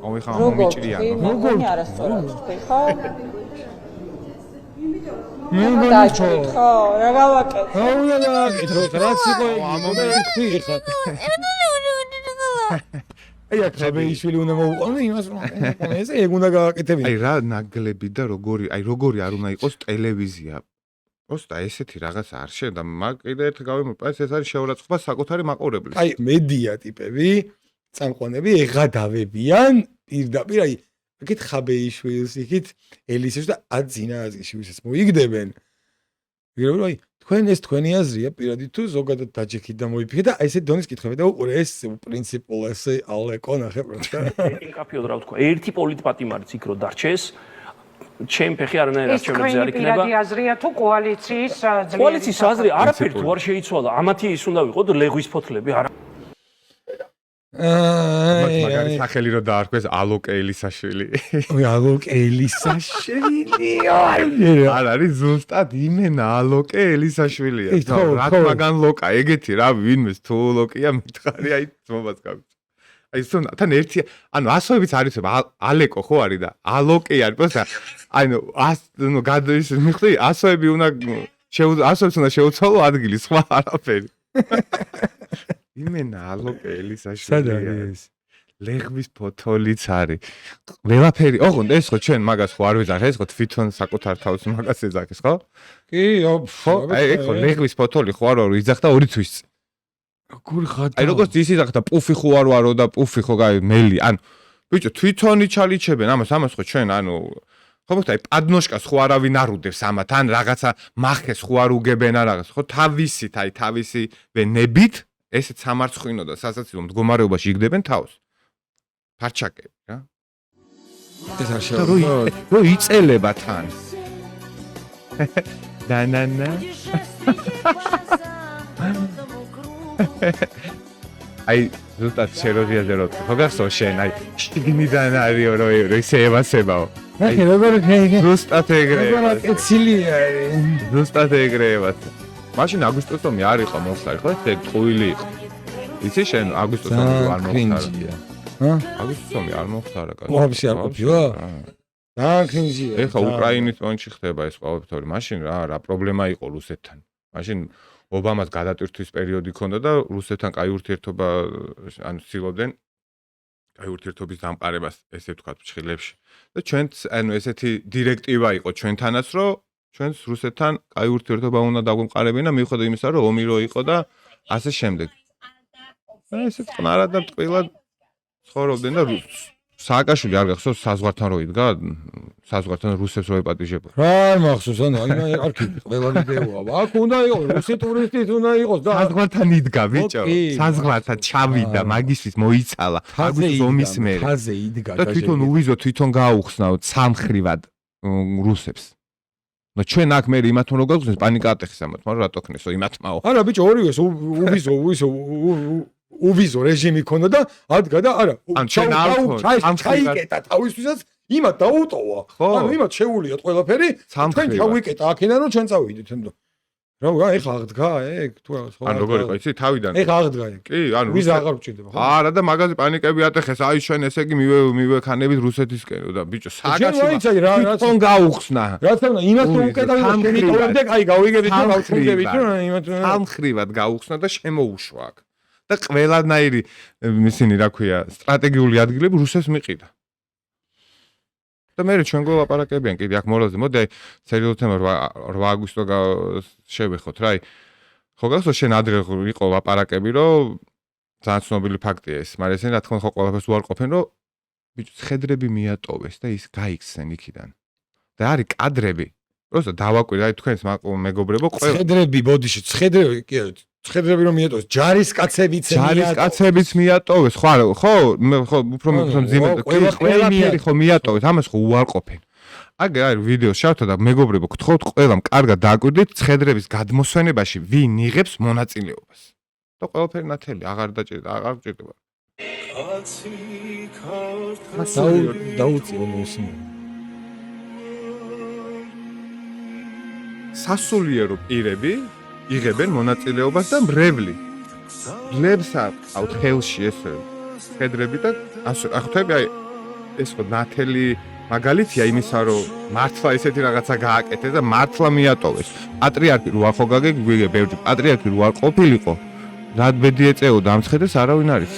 Speaker 2: აი ხა მომიჭრია
Speaker 5: როგორ არასწორად თქვი ხო
Speaker 1: მე
Speaker 5: ხო რა გავაკეთე
Speaker 1: რაც იყო თქვი ხა აი ახლა უნდა მოუყოვნო იმას რომ ეს ეგ უნდა გააკეთებინა
Speaker 2: აი რა ნაგლები და როგორი არ უნდა იყოს ტელევიზია просто ესეთი რაღაც არ შეიძლება მაგ კიდე ერთ გავიმოყვა ეს არის შეურაცხყოფა საკუთარი მაყურებლის
Speaker 1: აი მედია ტიპები წამყვანები ეღადავებიან პირდაპირ აი იქით ხაბეიშვილს იქით ელისევს და აძინააზიშვილს მოიგდებენ ვიღებენ აი თქვენ ეს თქვენი აზრია პირადი თუ ზოგადად დაჯექით და მოიფიქრეთ და აი ესეთ დონის კითხები და უყურე ეს პრინციპულ ესე ალეკო ნახე პროტა
Speaker 7: კაფეოდ რა ვთქვა ერთი პოლიტპატიმარიც იქ რო დარჩეს ჩემ ფეხი არანაირად ჩვენებზე არ იქნება
Speaker 8: პირადი აზრია თუ კოალიციის ძლიერი
Speaker 7: კოალიციის აზრი არაფერი თუ არ შეიცვალა ამათი ის უნდა ვიყოთ ლეგვის ფოთლები არა
Speaker 2: მაგარი სახელი რო დაარქვეს ალოკე ელისაშვილი
Speaker 1: ой ალოკე ელისაშვილი
Speaker 2: არ არის ზუსტად იმენა ალოკე ელისაშვილია რა მაგან ლოკა ეგეთი რა ვინმეს თუ ლოკია მითხარი აი ძმობას გავი აი თან ერთი ანუ ასოებიც არის ალეკო ხო არის და ალოკე არის პროსტა ანუ გადაის მიხდი ასოები უნდა ასოებს უნდა შეუცვალო ადგილი სხვა არაფერი იმენა ალოკე ელისაშვილია ლეგვის ფოთოლიც არის ყველაფერი ოღონდ ეს ხო ჩვენ მაგას ხო არ ვიზახ ეს ხო თვითონ საკუთარ თავს მაგას ეძახეს ხო
Speaker 1: კი
Speaker 2: ხო აი ეგ ხო ლეგვის ფოთოლი ხო არ ვიზახდა 2 თვის
Speaker 1: როგორ ხარ
Speaker 2: აი როგორც ის იზახდა პუფი ხო არ ვარო და პუფი ხო გაი მელი ანუ ბიჭო თვითონი ჩალიჩებენ ამას ხო ჩვენ ანუ ხო მოხდა აი პადნოშკას ხო არავინ არ უდევს ამათ ან რაღაცა მახეს ხო არ უგებენ ან რაღაც ხო თავისით აი თავისი ვენებით ესეც სამარცხვინო და სასაცილო მდგომარეობაში იგდებენ თავს ფარჩაკები რა
Speaker 1: ეს არ შეიძლება
Speaker 2: რო იწელება თან და აი ზუსტად შეროზიაზე რო ხო გახსოვს შენ აი შიგნიდან არისო რო ისე ევასებაო
Speaker 1: აი როგორ
Speaker 2: ზუსტად ეგრეა
Speaker 1: კეცილია
Speaker 2: ზუსტად ეგრეა მაშინ აგვისტოსომი არ იყო მომხდარი ხო ეს ტყუილი იყო იცი შენ აგვისტოსომი არ მომხდარა აგვისტოსომი არ მომხდარა კაცო
Speaker 1: ვაფშე არ ყოფილა ძალიან კრინჯია
Speaker 2: ეხა უკრაინის მომენტში ხდება ეს ყოველთვის მაშინ რა პრობლემა იყო რუსეთთან მაშინ ობამას გადატვირთვის პერიოდი ჰქონდა და რუსეთთან კაი ურთიერთობა ანუ ცდილობდნენ კაი ურთიერთობის დამყარებას ესე ვთქვათ ფრჩხილებში და ჩვენც ანუ ესეთი დირექტივა იყო ჩვენთანაც რომ ჩვენც რუსეთთან კაი ურთიერთობა უნდა დაგვემყარებინა მიუხედავად იმისა რომ ომი რო იყო და ასე შემდეგ ესე წყნარად და ტყილად ცხოვრობდნენ და სააკაშვილი არ გახსოვს საზღვართან რო იდგა საზღვართან რუსებს რო ეპატიჟებოდა
Speaker 1: რა არ მახსოვს ანუ აი არქივი ყველა ვიდეოა აქ უნდა იყოს რუსი ტურისტით უნდა იყოს და
Speaker 2: საზღვართან იდგა ბიჭო საზღვართან ჩავიდა მაგისთვის მოიცალა აგვისტოს ომის მერე
Speaker 1: ხაზე იდგა
Speaker 2: და თვითონ უვიზო თვითონ გააუხსნა სამხრივად რუსებს და ჩვენ აქ მე იმათ რო გაგვხსნეს პანიკა ატეხეს ამათ მაგრამ რატო ხნესო იმათმაო
Speaker 1: არა ბიჭო ორივეს უვიზო რეჟიმი ქონდა და ადგა და არა ჩაიკეტა თავისთვისაც იმათ დაუტოვა ანუ იმათ შეუულიათ ყველაფერი ჩვენ ჩავიკეტა აქედან რომ ჩვენ წავიდეთ ემდო რა ეხლა აღდგა ეგ თუ რა
Speaker 2: ანუ როგორ იყო იცი თავიდან
Speaker 1: ეხლა აღდგა ეგ
Speaker 2: კი ანუ
Speaker 1: ვიზა აღარ გჭირდება ხო
Speaker 2: არა და მაგაზე პანიკები ატეხეს აი ჩვენ ესე იგი მივექანებით რუსეთისკენ და ბიჭო სააკაშვილი თვითონ გაუხსნა
Speaker 1: რა თქმა უნდა იმას რომ უკეტავ შემიტოვებდე აი გავიგებით და გავწუნდებით რომ იმათ
Speaker 2: სამხრივად გაუხსნა და შემოუშვა აქ და ყველანაირი ისინი რა ქვია სტრატეგიული ადგილები რუსებს მიყიდა და მე ჩვენ გველაპარაკებიან კიდე აქ მორალზე მოდი აი სერიოზულ თემა 8 აგვისტო შევეხოთ რა აი ხო გახსოვს შენ ადრე იყო ლაპარაკები რომ ძალიან ცნობილი ფაქტია ეს მაგრამ ესენი რა თქმა უნდა ხო ყველაფერს უარყოფენ რომ ბიჭო ცხედრები მიატოვეს და ის გაიქცნენ იქიდან და არის კადრები просто დავაკვირდი აი თქვენს მეგობრებო ყველა
Speaker 1: ცხედრები ბოდიში ცხედრები კი არა ცხედრები რომ მიატოვეს ჯარისკაცებიც
Speaker 2: მიატოვეს ხო უფრო მძიმე ყველაფერი ხო მიატოვეს ამას ხო უარყოფენ აგერ არის ვიდეო შევთა და მეგობრებო გთხოვთ ყველამ კარგად დააკვირდით ცხედრების გადმოსვენებაში ვინ იღებს მონაწილეობას და ყველაფერი ნათელი აღარ გჭირდება
Speaker 1: დაუწიო მოსიმ
Speaker 2: სასულიერო პირები იღებენ მონაწილეობას და მრევლი დლებს აქვთ ხელში ეს ცხედრები და ახთები აი ეს ხო ნათელი მაგალითია იმისა რომ მართლა ესეთი რაღაცა გააკეთეს და მართლა მიატოვეს პატრიარქი რო ახო გაგეგვიგე ბევრი პატრიარქი რო არ ყოფილიყო რა ბედი ეწეოდა ამ ცხედრს არავინ არის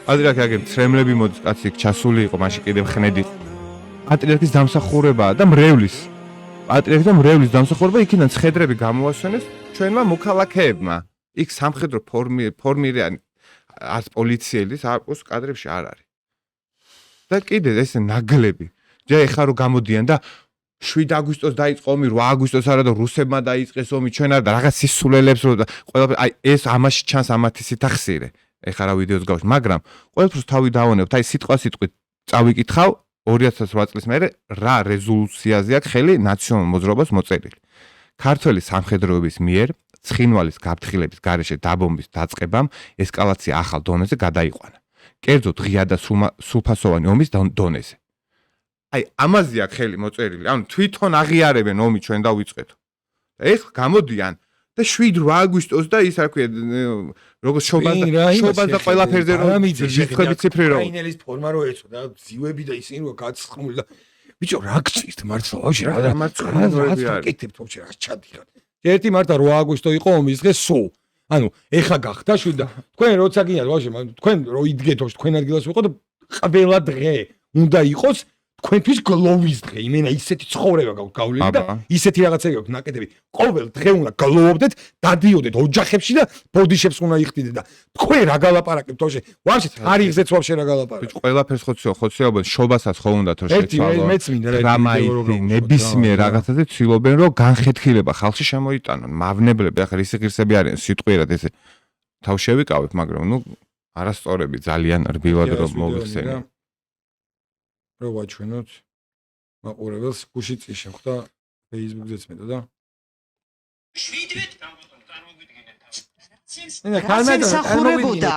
Speaker 2: პატრიარქი აგერ ცრემლები მოდის კაცი ჩასული იყო მაშინ კიდევ ხნედი პატრიარქის დამსახურებაა და მრევლის პატრიარქი და მრევლის დამსახურება იქიდან ცხედრები გამოასვენეს ჩვენმა მოქალაქეებმა იქ სამხედრო ფორმირიანი არც პოლიციელის არც კადრებში არ არის და კიდე ეს ნაგლები ჯერ ეხლა რო გამოდიან და 7 აგვისტოს დაიწყო ომი 8 აგვისტოს არა და რუსებმა დაიწყეს ომი ჩვენ არა და რაღაც სისულელებს რო და ყველაფერი აი ეს ამაში ჩანს ამათი სიტახსირე ეხლა რა ვიდეოს გავშვი მაგრამ ყველაფერს თავი დავონებთ აი სიტყვით წავიკითხავ 2008 წლის მერე რა რეზოლუციაზე აქვს ხელი ნაციონალურ მოძრაობას მოწერილი ქართველი სამხედროების მიერ ცხინვალის გაფრთხილების გარეშე დაბომბვის დაწყებამ ესკალაცია ახალ დონეზე გადაიყვანა კერძოდ ღია და სრულფასოვანი ომის დონეზე აი ამაზე აქვს ხელი მოწერილი ანუ თვითონ აღიარებენ ომი ჩვენ დავიწყეთო და ეხლა გამოდიან და 7-8 აგვისტოს და ის რა ქვია როგორც შობას და ყველაფერზე რომ ვიწყები ციფრი რო
Speaker 1: აინელის ფორმა რო ეწოდა ძივები და ისინი რო გაცხმული და ბიჭო რა გწირთ მართლა ვაჟი რა მართლა გეკეთებთ ვაჟი რა ჩადიხარ ერთი მარტა 8 აგვისტო იყო ომის დღე სულ ანუ ეხა გახდა 7 და თქვენ როცა გინდათ ვაჟი თქვენ რო იდგეთ თქვენ ადგილას ვიყოთ ყველა დღე უნდა იყოს თქვენთვის გლოვის დღე იმენა ისეთი ცხოვრება გაქვთ გავლილი და ისეთი რაღაცები გაქვთ ნაკეთები ყოველ დღე უნდა გლოვობდეთ დადიოდეთ ოჯახებში და ბოდიშებს უნდა იხდიდეთ და თქვენ რა გალაპარაკებთ ვაჟი ვაჟი თარიღზეც ვაფშე რა გალაპარაკებთ
Speaker 2: ყველაფერს ხოცია შობასაც ხო უნდა თორე შეცვალო
Speaker 1: მეც მინდა
Speaker 2: რამაიტი ნებისმიერ რაღაცაზე ცდილობენ რომ განხეთქილება ხალხში შემოიტანონ მავნებლები ახლა ისი ღირსები არიან სიტყვიერად ესე თავ შევიკავებ მაგრამ ნუ არასწორები ძალიან რბილად რომ მოვიხსენე
Speaker 1: რო ვაჩვენოთ მაყურებელს გუში წი შეხვდა Facebook-ზეც მეტა და 7-ით
Speaker 5: მსახურებოდა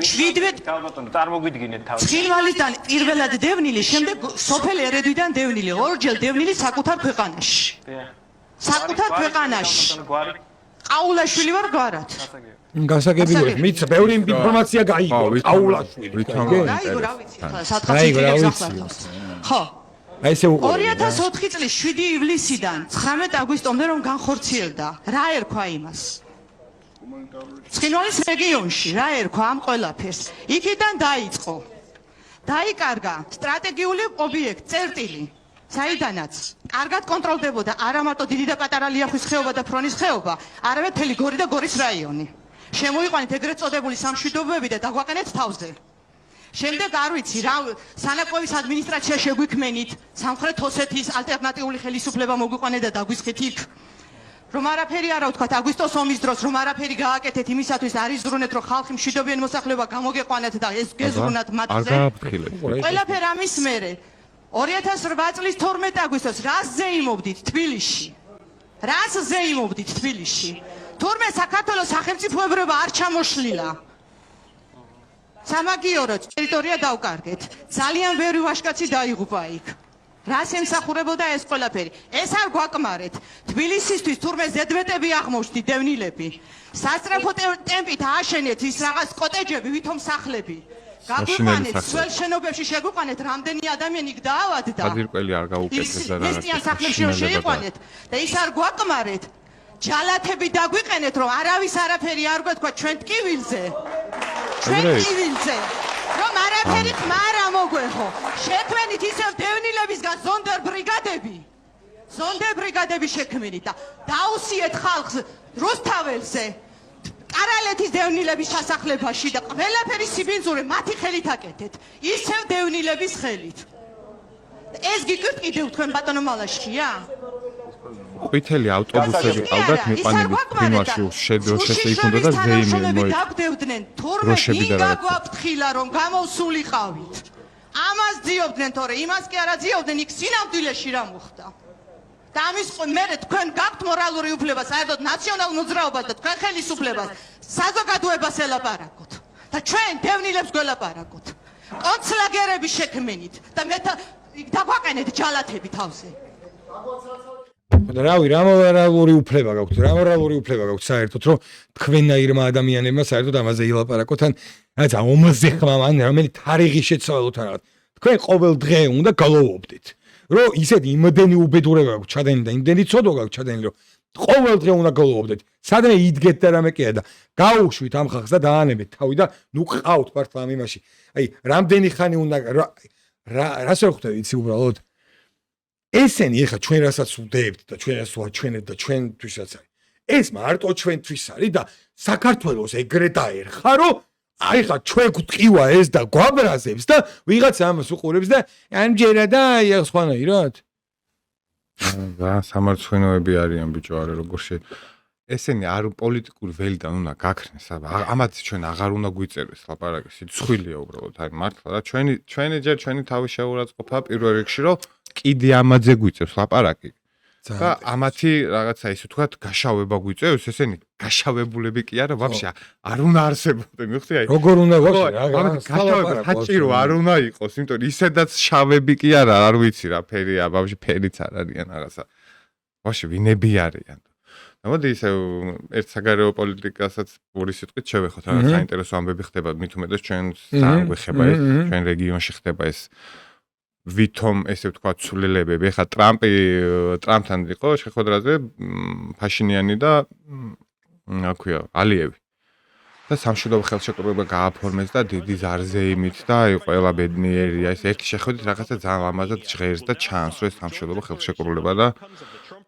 Speaker 5: 17
Speaker 7: წარმოგვიდგინეთ თავი.
Speaker 5: ცხინვალიდან პირველად დევნილი, შემდეგ სოფელ ერედვიდან დევნილი, ორჯერ დევნილი საკუთარ ქვეყანაში. საკუთარ ქვეყანაში. ყაულაშვილი ვარ გვარად.
Speaker 1: გასაგებია, მით ბევრი ინფორმაცია გაიგო. ყაულაშვილი.
Speaker 5: გაიგო რა ვიცი, სათხაზი. ხო.
Speaker 1: აი ესე უყურე.
Speaker 5: 2004 წლის 7 ივლისიდან 19 აგვისტომდე რომ განხორციელდა. რა ერქვა იმას? ცხინვალის რეგიონში რა ერქვა ამ ყველაფერს? იქიდან დაიწყო. დაიკარგა სტრატეგიული ობიექტი წერტილი, საიდანაც კარგად კონტროლდებოდა არა მარტო დიდი და პატარა ლიახვის ხეობა და ფრონის ხეობა, არამედ მთელი გორი და გორის რაიონი. შემოიყვანეთ ეგრეთ წოდებული სამშვიდობოები და დაგვაყენეთ თავზე. შემდეგ არ ვიცი რა სანაკოების ადმინისტრაცია შეგვიქმენით, სამხრეთ ოსეთის ალტერნატიული ხელისუფლება მოგვიყვანეთ და დაგვისხეთ იქ. რომ არაფერი არა ვთქვათ აგვისტოს ომის დროს რომ არაფერი გააკეთეთ იმისათვის არის ზრუნეთ რომ ხალხი მშვიდობიანი მოსახლეობა გამოგეყვანათ და ეს გეზრუნათ მათზე. ყველაფერი ამის მერე 2008 წლის 12 აგვისტოს რას ზეიმობდით თბილისში? რას ზეიმობდით თბილისში? თურმე საქართველოს სახელმწიფოებრიობა არ ჩამოშლილა. სამაგიოროდ ტერიტორია დავკარგეთ. ძალიან ბევრი ვაჟკაცი დაიღუპა იქ. რას ემსახურებოდა ეს ყველაფერი? ეს არ გვაკმარეთ. თბილისისთვის თურმე ზედმეტები აღმოჩნდით დევნილები. სასწრაფო ტემპით ააშენეთ ის რაღაც კოტეჯები, ვითომ სახლები. გაგვიყვანეთ სულ შენობებში შეგვიყვანეთ რამდენი ადამიანი იქ დაავადდა.
Speaker 2: ადირკველი არ გაუკეთეს და რაღაც.
Speaker 5: ეს სახლებში რომ შეიყვანეთ და ის არ გვაკმარეთ. ჯალათები დაგვიყენეთ რომ არავის არაფერი არ გვეთქვა ჩვენ ტკივილზე. ჩვენ ტკივილზე. რომ არაფერი ხმა არ მოგვეხო. შექმენით ისევ დევნილებისგან ზონდერ ბრიგადები. ზონდერ ბრიგადები შექმენით და დაუსიეთ ხალხს რუსთაველზე. კარალეთის დევნილების სასახლებაში და ყველაფერი სიბინძური მათი ხელით აკეთეთ. ისევ დევნილების ხელით. ეს გიკვირთ კიდევ თქვენ ბატონო მალაშხია?
Speaker 2: ყვითელი ავტობუსები ყავდათ მიყვანებით ფინალში შეშე იქ უნდა და ზეიმი
Speaker 5: დაგდევდნენ თორმე ვინ გაგვაფრთხილა რომ გამოვსულიყავით ამას ძიობდნენ თორე იმას კი არა ძიობდნენ იქ სინამდვილეში რა მოხდა და ამის მერე თქვენ გაქვთ მორალური უფლება საერთოდ ნაციონალურ მოძრაობას და თქვენ ხელისუფლებას საზოგადოებას ელაპარაკოთ და ჩვენ დევნილებს გველაპარაკოთ კონცლაგერები შექმენით და მე დაგვაყენეთ ჯალათები თავზე
Speaker 1: რავი, რა მორალური უფლება გაქვთ, რა მორალური უფლება გაქვთ საერთოდ, რომ თქვენაირმა ადამიანებმა საერთოდ ამაზე ილაპარაკოთ, ან რაც ომზე ხმამ, ან რომელი თარიღი შეცვალოთ ან რაღაც. თქვენ ყოველ დღე უნდა გალოვობდით. რომ ისეთი იმდენი უბედურება გაქვთ ჩადენილი და იმდენი ცოდვა გაქვთ ჩადენილი, რომ ყოველ დღე უნდა გალოვობდით. სადმე იდგეთ და რამე კი არა და გაუშვით ამ ხალხს და დაანებეთ თავი და ნუ ყავთ მართლა ამ იმაში. აი, რამდენი ხანი უნდა რას ვერ ხვდები იცი უბრალოდ ესენი ეხა ჩვენ რასაც ვდებთ და ჩვენ რასაც ვაჩვენებთ და ჩვენთვისაც არის. ეს მარტო ჩვენთვის არის და საქართველოს ეგრე დაერხა, რომ აი ხა ჩვენ გვტყივა ეს და გვაბრაზებს და ვიღაცა ამას უყურებს და ამჯერა და აი სხვანაირად.
Speaker 2: და სამარცხვინოები არიან ბიჭო, არა როგორ შე ესენი არ პოლიტიკური ველიდან უნდა გაქრნეს, ამათ ჩვენ აღარ უნდა გვიწერდეს ლაპარაკი, სიცხვილია უბრალოდ, აი მართლა რა ჩვენი ჯერ ჩვენი თავი შეურაცხყოფა პირველ რიგში, რომ კიდე ამაზე გვიწევს ლაპარაკი. და ამათი რაღაცა ისე თქვათ გაშავება გვიწევს, ესენი გაშავებულები კი არა, ვაფშე არ უნდა არსებობდნენ, მიხდი აი.
Speaker 1: როგორ უნდა ვაფშე რა,
Speaker 2: გაშავება საჭირო არ უნდა იყოს, იმიტომ ისედაც შავები კი არა, არ ვიცი რა ფერია, ვაფშე ფერიც არ არიან რაღაცა. ვაფშე ვინები არიან. მოდი ისე ერთ საგარეო პოლიტიკასაც ორი სიტყვით შევეხოთ, რა საინტერესო ამბები ხდება, მით უმეტეს ჩვენ სამგვეხება ეს, ჩვენ რეგიონში ხდება ეს ვითომ ესე ვთქვა ცვლილებები. ეხლა ტრამპთან იყო შეხვედრაზე ფაშინიანი და აქვია ალიევი. და სამშვიდობო ხელშეკრულება გააფორმეს და დიდი ზარზეიმით და აი ყველა ბედნიერია. ეს ერთი შეხვედრით რაღაცა ძალიან ლამაზად ჟღერს და ჩანს, რომ ეს სამშვიდობო ხელშეკრულება და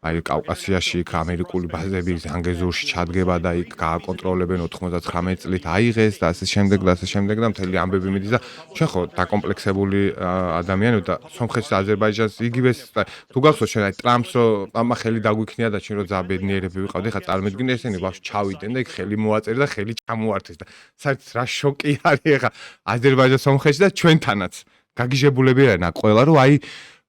Speaker 2: აი კავკასიაში იქ ამერიკული ბაზები ზანგეზურში ჩადგება და იქ გააკონტროლებენ 99 წლით აიღეს და ასე შემდეგ და მთელი ამბები მიდის და ჩვენ ხო დაკომპლექსებული ადამიანები და სომხეთის და აზერბაიჯანს იგივე თუ გახსოვთ ჩვენ აი ტრამპს რო ამა ხელი დაგვიქნია და ჩვენ რო ზაბედნიერები ვიყავთ ეხლა წარმოიდგინე ესენი ბავშვი ჩავიდნენ და იქ ხელი მოაწერა და ხელი ჩამოართეს და საერთოდ რა შოკი არის ეხლა აზერბაიჯანს სომხეთში და ჩვენთანაც გაგიჟებულები არიან ყველა რომ აი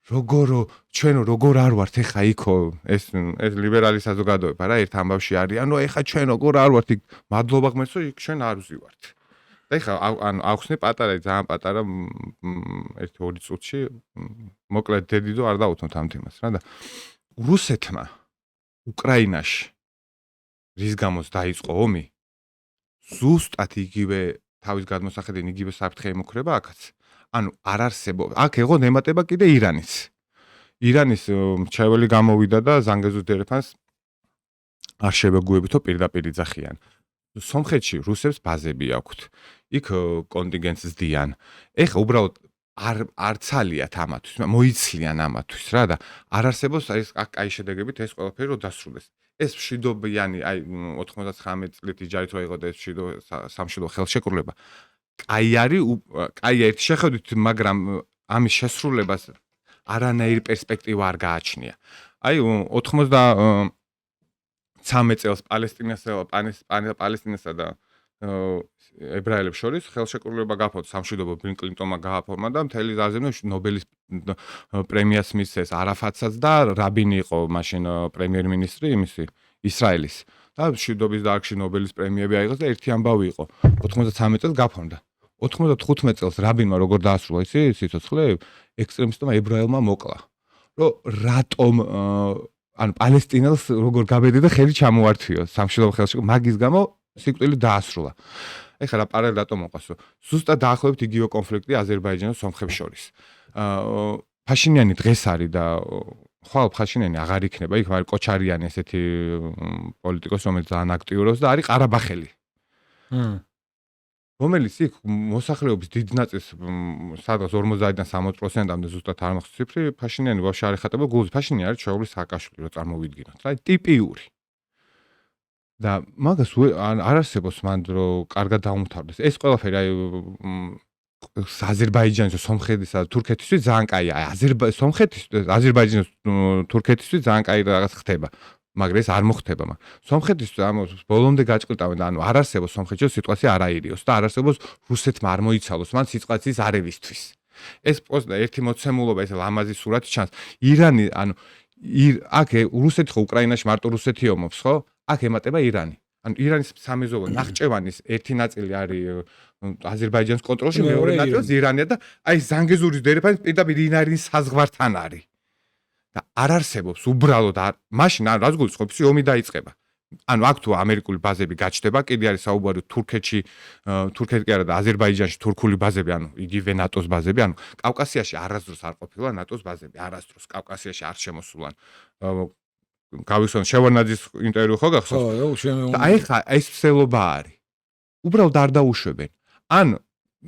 Speaker 2: ჩვენო როგორ არ ვართ ეხა იქო ეს ლიბერალი საზოგადოება რა ერთ ამბავში არის ანუ ეხა ჩვენ როგორ არ ვართ იქ მადლობა ღმერთო იქ ჩვენ არ ვზივართ და ეხა ანუ ახსნე პატარა ძალიან პატარა 1-2 წუთში მოკლედ დედიდო არ დავუთმოთ ამ თემას რა და რუსეთმა უკრაინაში რის გამოც დაიწყო ომი ზუსტად იგივე თავის გადმოსახედიდან იგივე საფრთხე ემუქრება აქაც ანუ არ არსებობს აქ ეღო ნემატება კიდე ირანის მრჩეველი გამოვიდა და ზანგეზუს დერეფანს არ შევეგუებითო პირდაპირ იძახიან სომხეთში რუსებს ბაზები აქვთ იქ კონტინგენტს ზდიან ეხა უბრალოდ არ ცალიათ ამათვის მოიცლიან ამათვის რა და არ არსებობს ეს კაი შედეგებით ეს ყველაფერი რო დასრულდეს ეს მშვიდობიანი აი 99 წლით იჯარით რო იყო და ეს სამშვიდობო ხელშეკრულება კაი არის კაი ერთი შეხედვით მაგრამ ამის შესრულებას არანაირი პერსპექტივა არ გააჩნია აი 93 წელს პალესტინასა და ებრაელებს შორის ხელშეკრულება გაფორმდა სამშვიდობო ბილ კლინტონმა გააფორმა და მთელი ზარზმნებში ნობელის პრემიას მისცეს არაფატსაც და რაბინი იყო მაშინ პრემიერ-მინისტრი იმისი ისრაელის და მშვიდობის დარგში ნობელის პრემიები აიღეს და ერთი ამბავი იყო 93 წელს გაფორმდა 95 წელს რაბინმა როგორ დაასრულა ისი სიცოცხლე ექსტრემისტმა ებრაელმა მოკლა რომ რატომ ანუ პალესტინელს როგორ გაბედი და ხელი ჩამოართვიო სამშვიდობო ხელშეკრულება მაგის გამო სიკვდილი დაასრულა ეხლა რა პარალელი რატომ მოყვასო ზუსტად დაახლოებით იგივე კონფლიქტი აზერბაიჯანის სომხებს შორის ფაშინიანი დღეს არის და ხვალ ფაშინიანი აღარ იქნება იქ არის კოჩარიანი ესეთი პოლიტიკოსი რომელიც ძალიან აქტიურობს და არის ყარაბახელი რომელიც იქ მოსახლეობის დიდ ნაწილს სადღაც 50-დან 60%-მდე ზუსტად არ მახსოვს ციფრი ფაშინიანი ვაფშე არ ეხატება გულზე ფაშინიანი არის ჩვეულის სააკაშვილი რო წარმოვიდგინოთ რა ტიპიური და მაგას არ არსებობს მან რო კარგად დაუმთავრდეს ეს ყველაფერი აი აზერბაიჯანის სომხეთისა და თურქეთისთვის ძალიან კაია აზერბაიჯანის თურქეთისთვის ძალიან კაი რაღაც ხდება მაგრამ ეს არ მოხდება მაგრამ სომხეთისთვის ბოლომდე გაჭყილტავენ და ანუ არ არსებობს სომხეთში სიტუაცია არაერიოს და არ არსებობს რუსეთმა არ მოიცალოს მან სიტუაციის არევისთვის ეს ერთი მოცემულობა ეს ლამაზი სურათი ჩანს ირანი ანუ აქ რუსეთი ხო უკრაინაში მარტო რუსეთი ომობს ხო აქ ემატება ირანი ანუ ირანის სამეზობლო ნახჭევანის ერთი ნაწილი არის აზერბაიჯანის კონტროლში მეორე ნაწილს ირანია და აი ზანგეზურის დერეფანი პირდაპირ ირანის საზღვართან არის და არ არსებობს უბრალოდ მაშინ რაც გულისხმობს ომი დაიწყება ანუ აქ თუ ამერიკული ბაზები გაჩნდება კიდე არის საუბარი თურქეთში თურქეთი კი არა და აზერბაიჯანში თურქული ბაზები ანუ იგივე ნატოს ბაზები ანუ კავკასიაში არასდროს არ ყოფილა ნატოს ბაზები არასდროს კავკასიაში არ შემოსულან გავიხსენოთ შევარნაძის ინტერვიუ ხო გახსოვს და აი ხა ეს ფსელობა არის უბრალოდ არ დაუშვებენ ან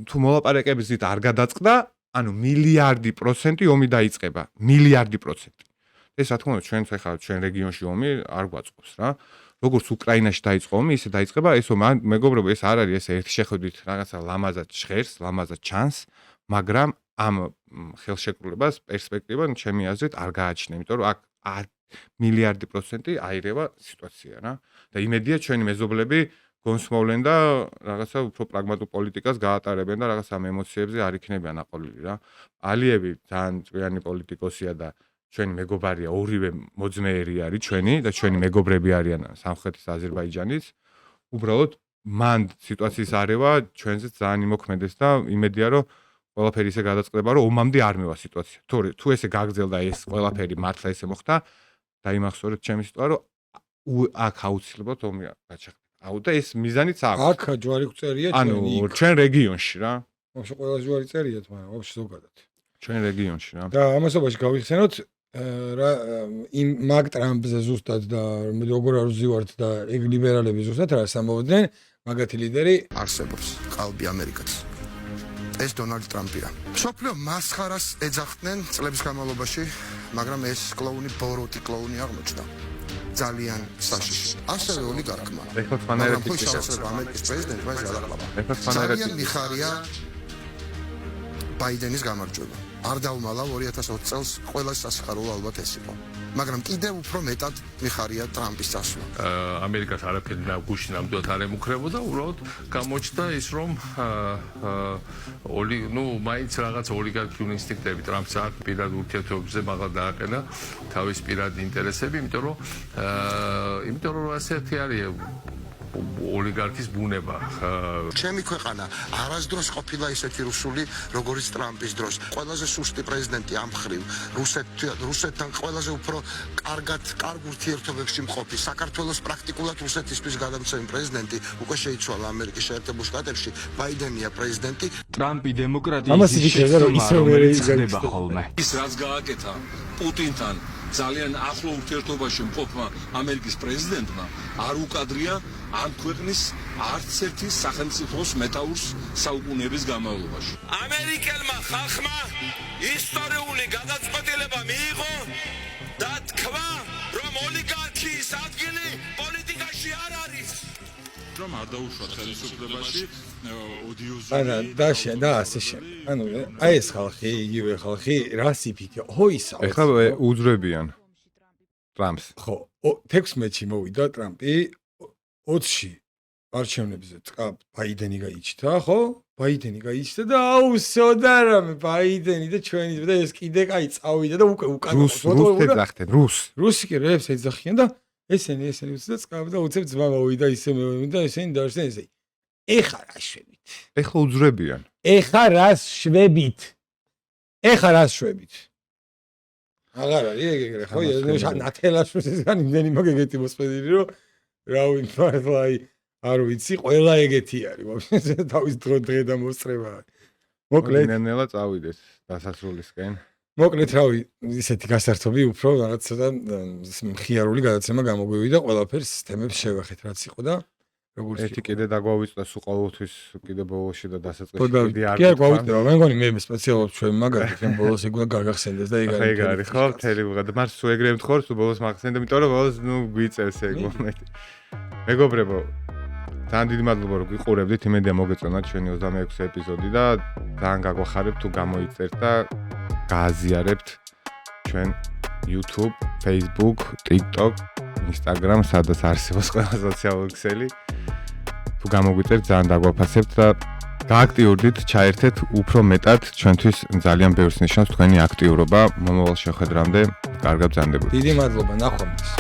Speaker 2: თუ მოლაპარაკების ზით არ გადაწყდა ანუ მილიარდი პროცენტი ომი დაიწყება მილიარდი პროცენტი ეს რა თქმა უნდა ჩვენც ახლა ჩვენ რეგიონში ომი არ გვაწყობს რა როგორც უკრაინაში დაიწყო ომი ისე დაიწყება ეს ომი მეგობრებო ეს არ არის ეს ერთი შეხედვით რაღაცა ლამაზად ჟღერს ლამაზად ჩანს მაგრამ ამ ხელშეკრულებას პერსპექტივა ჩემი აზრით არ გააჩნია იმიტომ რომ აქ მილიარდი პროცენტი აირევა სიტუაცია რა და იმედია ჩვენი მეზობლები გონსმოვლენ და რაღაცა უფრო პრაგმატულ პოლიტიკას გაატარებენ და რაღაცა ემოციებზე არ იქნებიან აყოლილი რა ალიევი ძალიან წვიანი პოლიტიკოსია და ჩვენი მეგობარია ორივე მოძმეერი არის ჩვენი და ჩვენი მეგობრები არიან სამხრეთის აზერბაიჯანის უბრალოდ მან სიტუაციის არევა ჩვენზე ძალიან იმოქმედეს და იმედია რომ ყველაფერი ისე გადაწყდება რომ ომამდე არ მევა სიტუაცია თუ ესე გაგრძელდა ეს ყველაფერი მართლა ესე მოხდა დაიმახსოვრეთ ჩემი სიტყვა რომ აქ აუცილებლად ომი გაჩაღდება აუ და ეს მიზანიც აქვს
Speaker 1: აქ ჯვარი წერია
Speaker 2: ანუ ჩვენ რეგიონში რა
Speaker 1: ვაფშე ყველა ჯვარი წერიათ მაგრამ ვაფშე ზოგადად
Speaker 2: ჩვენ რეგიონში რა
Speaker 1: და ამასობაში გავიხსენოთ რა იმ მაგ ტრამპზე ზუსტად და როგორ არ ვზივართ და ეგ ლიბერალები ზუსტად რა სამოვიდნენ მაგათი ლიდერი
Speaker 9: არსებობს ყალბი ამერიკაც ეს დონალდ ტრამპია სოფლიო მასხარას ეძახდნენ წლების განმავლობაში მაგრამ ეს კლოუნი ბოროტი კლოუნი აღმოჩნდა ძალიან საშიში ასევე ოლიგარქმა
Speaker 2: ეხლა ფანერეთი
Speaker 9: ამერიკის პრეზიდენტმა ეს გადაყლაპა ძალიან მიხარია ბაიდენის გამარჯვება. არ დავმალავ 2020 წელს ყველა სასიხარულო ალბათ ეს იყო. მაგრამ კიდევ უფრო მეტად მიხარია ტრამპის წასვლა.
Speaker 10: ამერიკას არაფერი გუშინ ნამდვილად არ ემუქრებოდა, უბრალოდ გამოჩნდა ის, რომ მაინც რაღაც ოლიგარქიული ინსტინქტები ტრამპს აქვს პირად ურთიერთობებზე მაღლა დააყენა თავის პირადი ინტერესები, იმიტომ რომ ასეთი არის ოლიგარქის ბუნება.
Speaker 9: ჩემი ქვეყანა არასდროს ყოფილა ისეთი რუსული, როგორც ტრამპის დროს. ყველაზე სუსტი პრეზიდენტი ამ მხრივ, რუსეთთან ყველაზე უფრო კარგ ურთიერთობებში მყოფი. საქართველოს პრაქტიკულად რუსეთისთვის გადამცემი პრეზიდენტი უკვე შეიცვალა ამერიკის შეერთებულ შტატებში. ბაიდენია პრეზიდენტი.
Speaker 11: ტრამპი დემოკრატიის შეცდომა ხოლმე.
Speaker 10: ის რაც გააკეთა პუტინთან ძალიან ახლო ურთიერთობაში მყოფმა ამერიკის პრეზიდენტმა არ უკადრია ამ ქვეყნის არც ერთი სახელმწიფოს მეტაურს საუკუნეების განმავლობაში. ამერიკელმა ხალხმა ისტორიული გადაწყვეტილება მიიღო და თქვა, რომ ოლიგარქიის ადგილი პოლიტიკაში არ არის. რომ არ დაუშვათ ხელისუფლებაში ოდიოზური
Speaker 1: და ასე შემდეგ. ანუ აი ეს ხალხი, იგივე ხალხი რას იფიქრე? ისა.
Speaker 2: ეხლა უძრებიან ტრამპს.
Speaker 1: ხო, 16-ში მოვიდა ტრამპი 20-ში არჩევნებზე ბაიდენი გაიჩნდა, ხო? ბაიდენი გაიჩნდა და აუსოდა რამე ბაიდენი და ჩვენი და ეს კიდე კაი წავიდა და უკვე უკან
Speaker 2: ეძახდნენ
Speaker 1: რუსი კი რებს ეძახიან და ესენი უცდა წავიდა უცებ ძმა მოვიდა ისე და ესენი დაარჩენ ესე. ეხა რა შვებით?
Speaker 2: ეხლა უძრებიან.
Speaker 1: ეხა რას შვებით? აღარ არის ეგრე ხო? ნათელაშვილს ესგან იმდენი მაგეგეთი მოსწედილი რომ რავი მართლა არ ვიცი, ყველა ეგეთი არის. თავის დღე და მოსწრება არის. მოკლედ
Speaker 2: ნელა წავიდეს დასასრულისკენ.
Speaker 1: მოკლედ რავი, ისეთი გასართობი უფრო რაღაც ცოტა მხიარული გადაცემა გამოგვივიდა, ყველაფერს თემებს შევახეთ რაც იყო და როგორც
Speaker 2: ერთი კიდე დაგვავიწდა სულ ყოველთვის კიდე ბოლოში და დასაწყისში
Speaker 1: კიდე არ გვავიწდა. მე მგონი მე სპეციალურად ჩვენ მაგალითად ჩვენ ბოლოს ეგ უნდა გაგახსენდეს და ეგ
Speaker 2: არის ხო მთელი ვიღადა მაგრამ სულ ეგრე მთხოვ სულ ბოლოს მაგახსენდა იმიტომ რომ ბოლოს გვიწევს ეგ მომენტი. მეგობრებო ძალიან დიდი მადლობა რომ გიყურებდით იმედია მოგეწონათ ჩვენი 26 ეპიზოდი და ძალიან გაგვახარებთ თუ გამოიწერთ და გააზიარებთ ჩვენ YouTube, Facebook, TikTok, Instagram, სადაც არსებობს ყველა სოციალური ქსელი. თუ გამოგვიწერთ ძალიან დაგვაფასებთ და გააქტიურდით, ჩაერთეთ უფრო მეტად ჩვენთვის ძალიან ბევრს ნიშნავს თქვენი აქტიურობა მომავალ შეხვედრამდე. კარგად ბრძანდებოდეთ.
Speaker 1: დიდი მადლობა, ნახვამდის.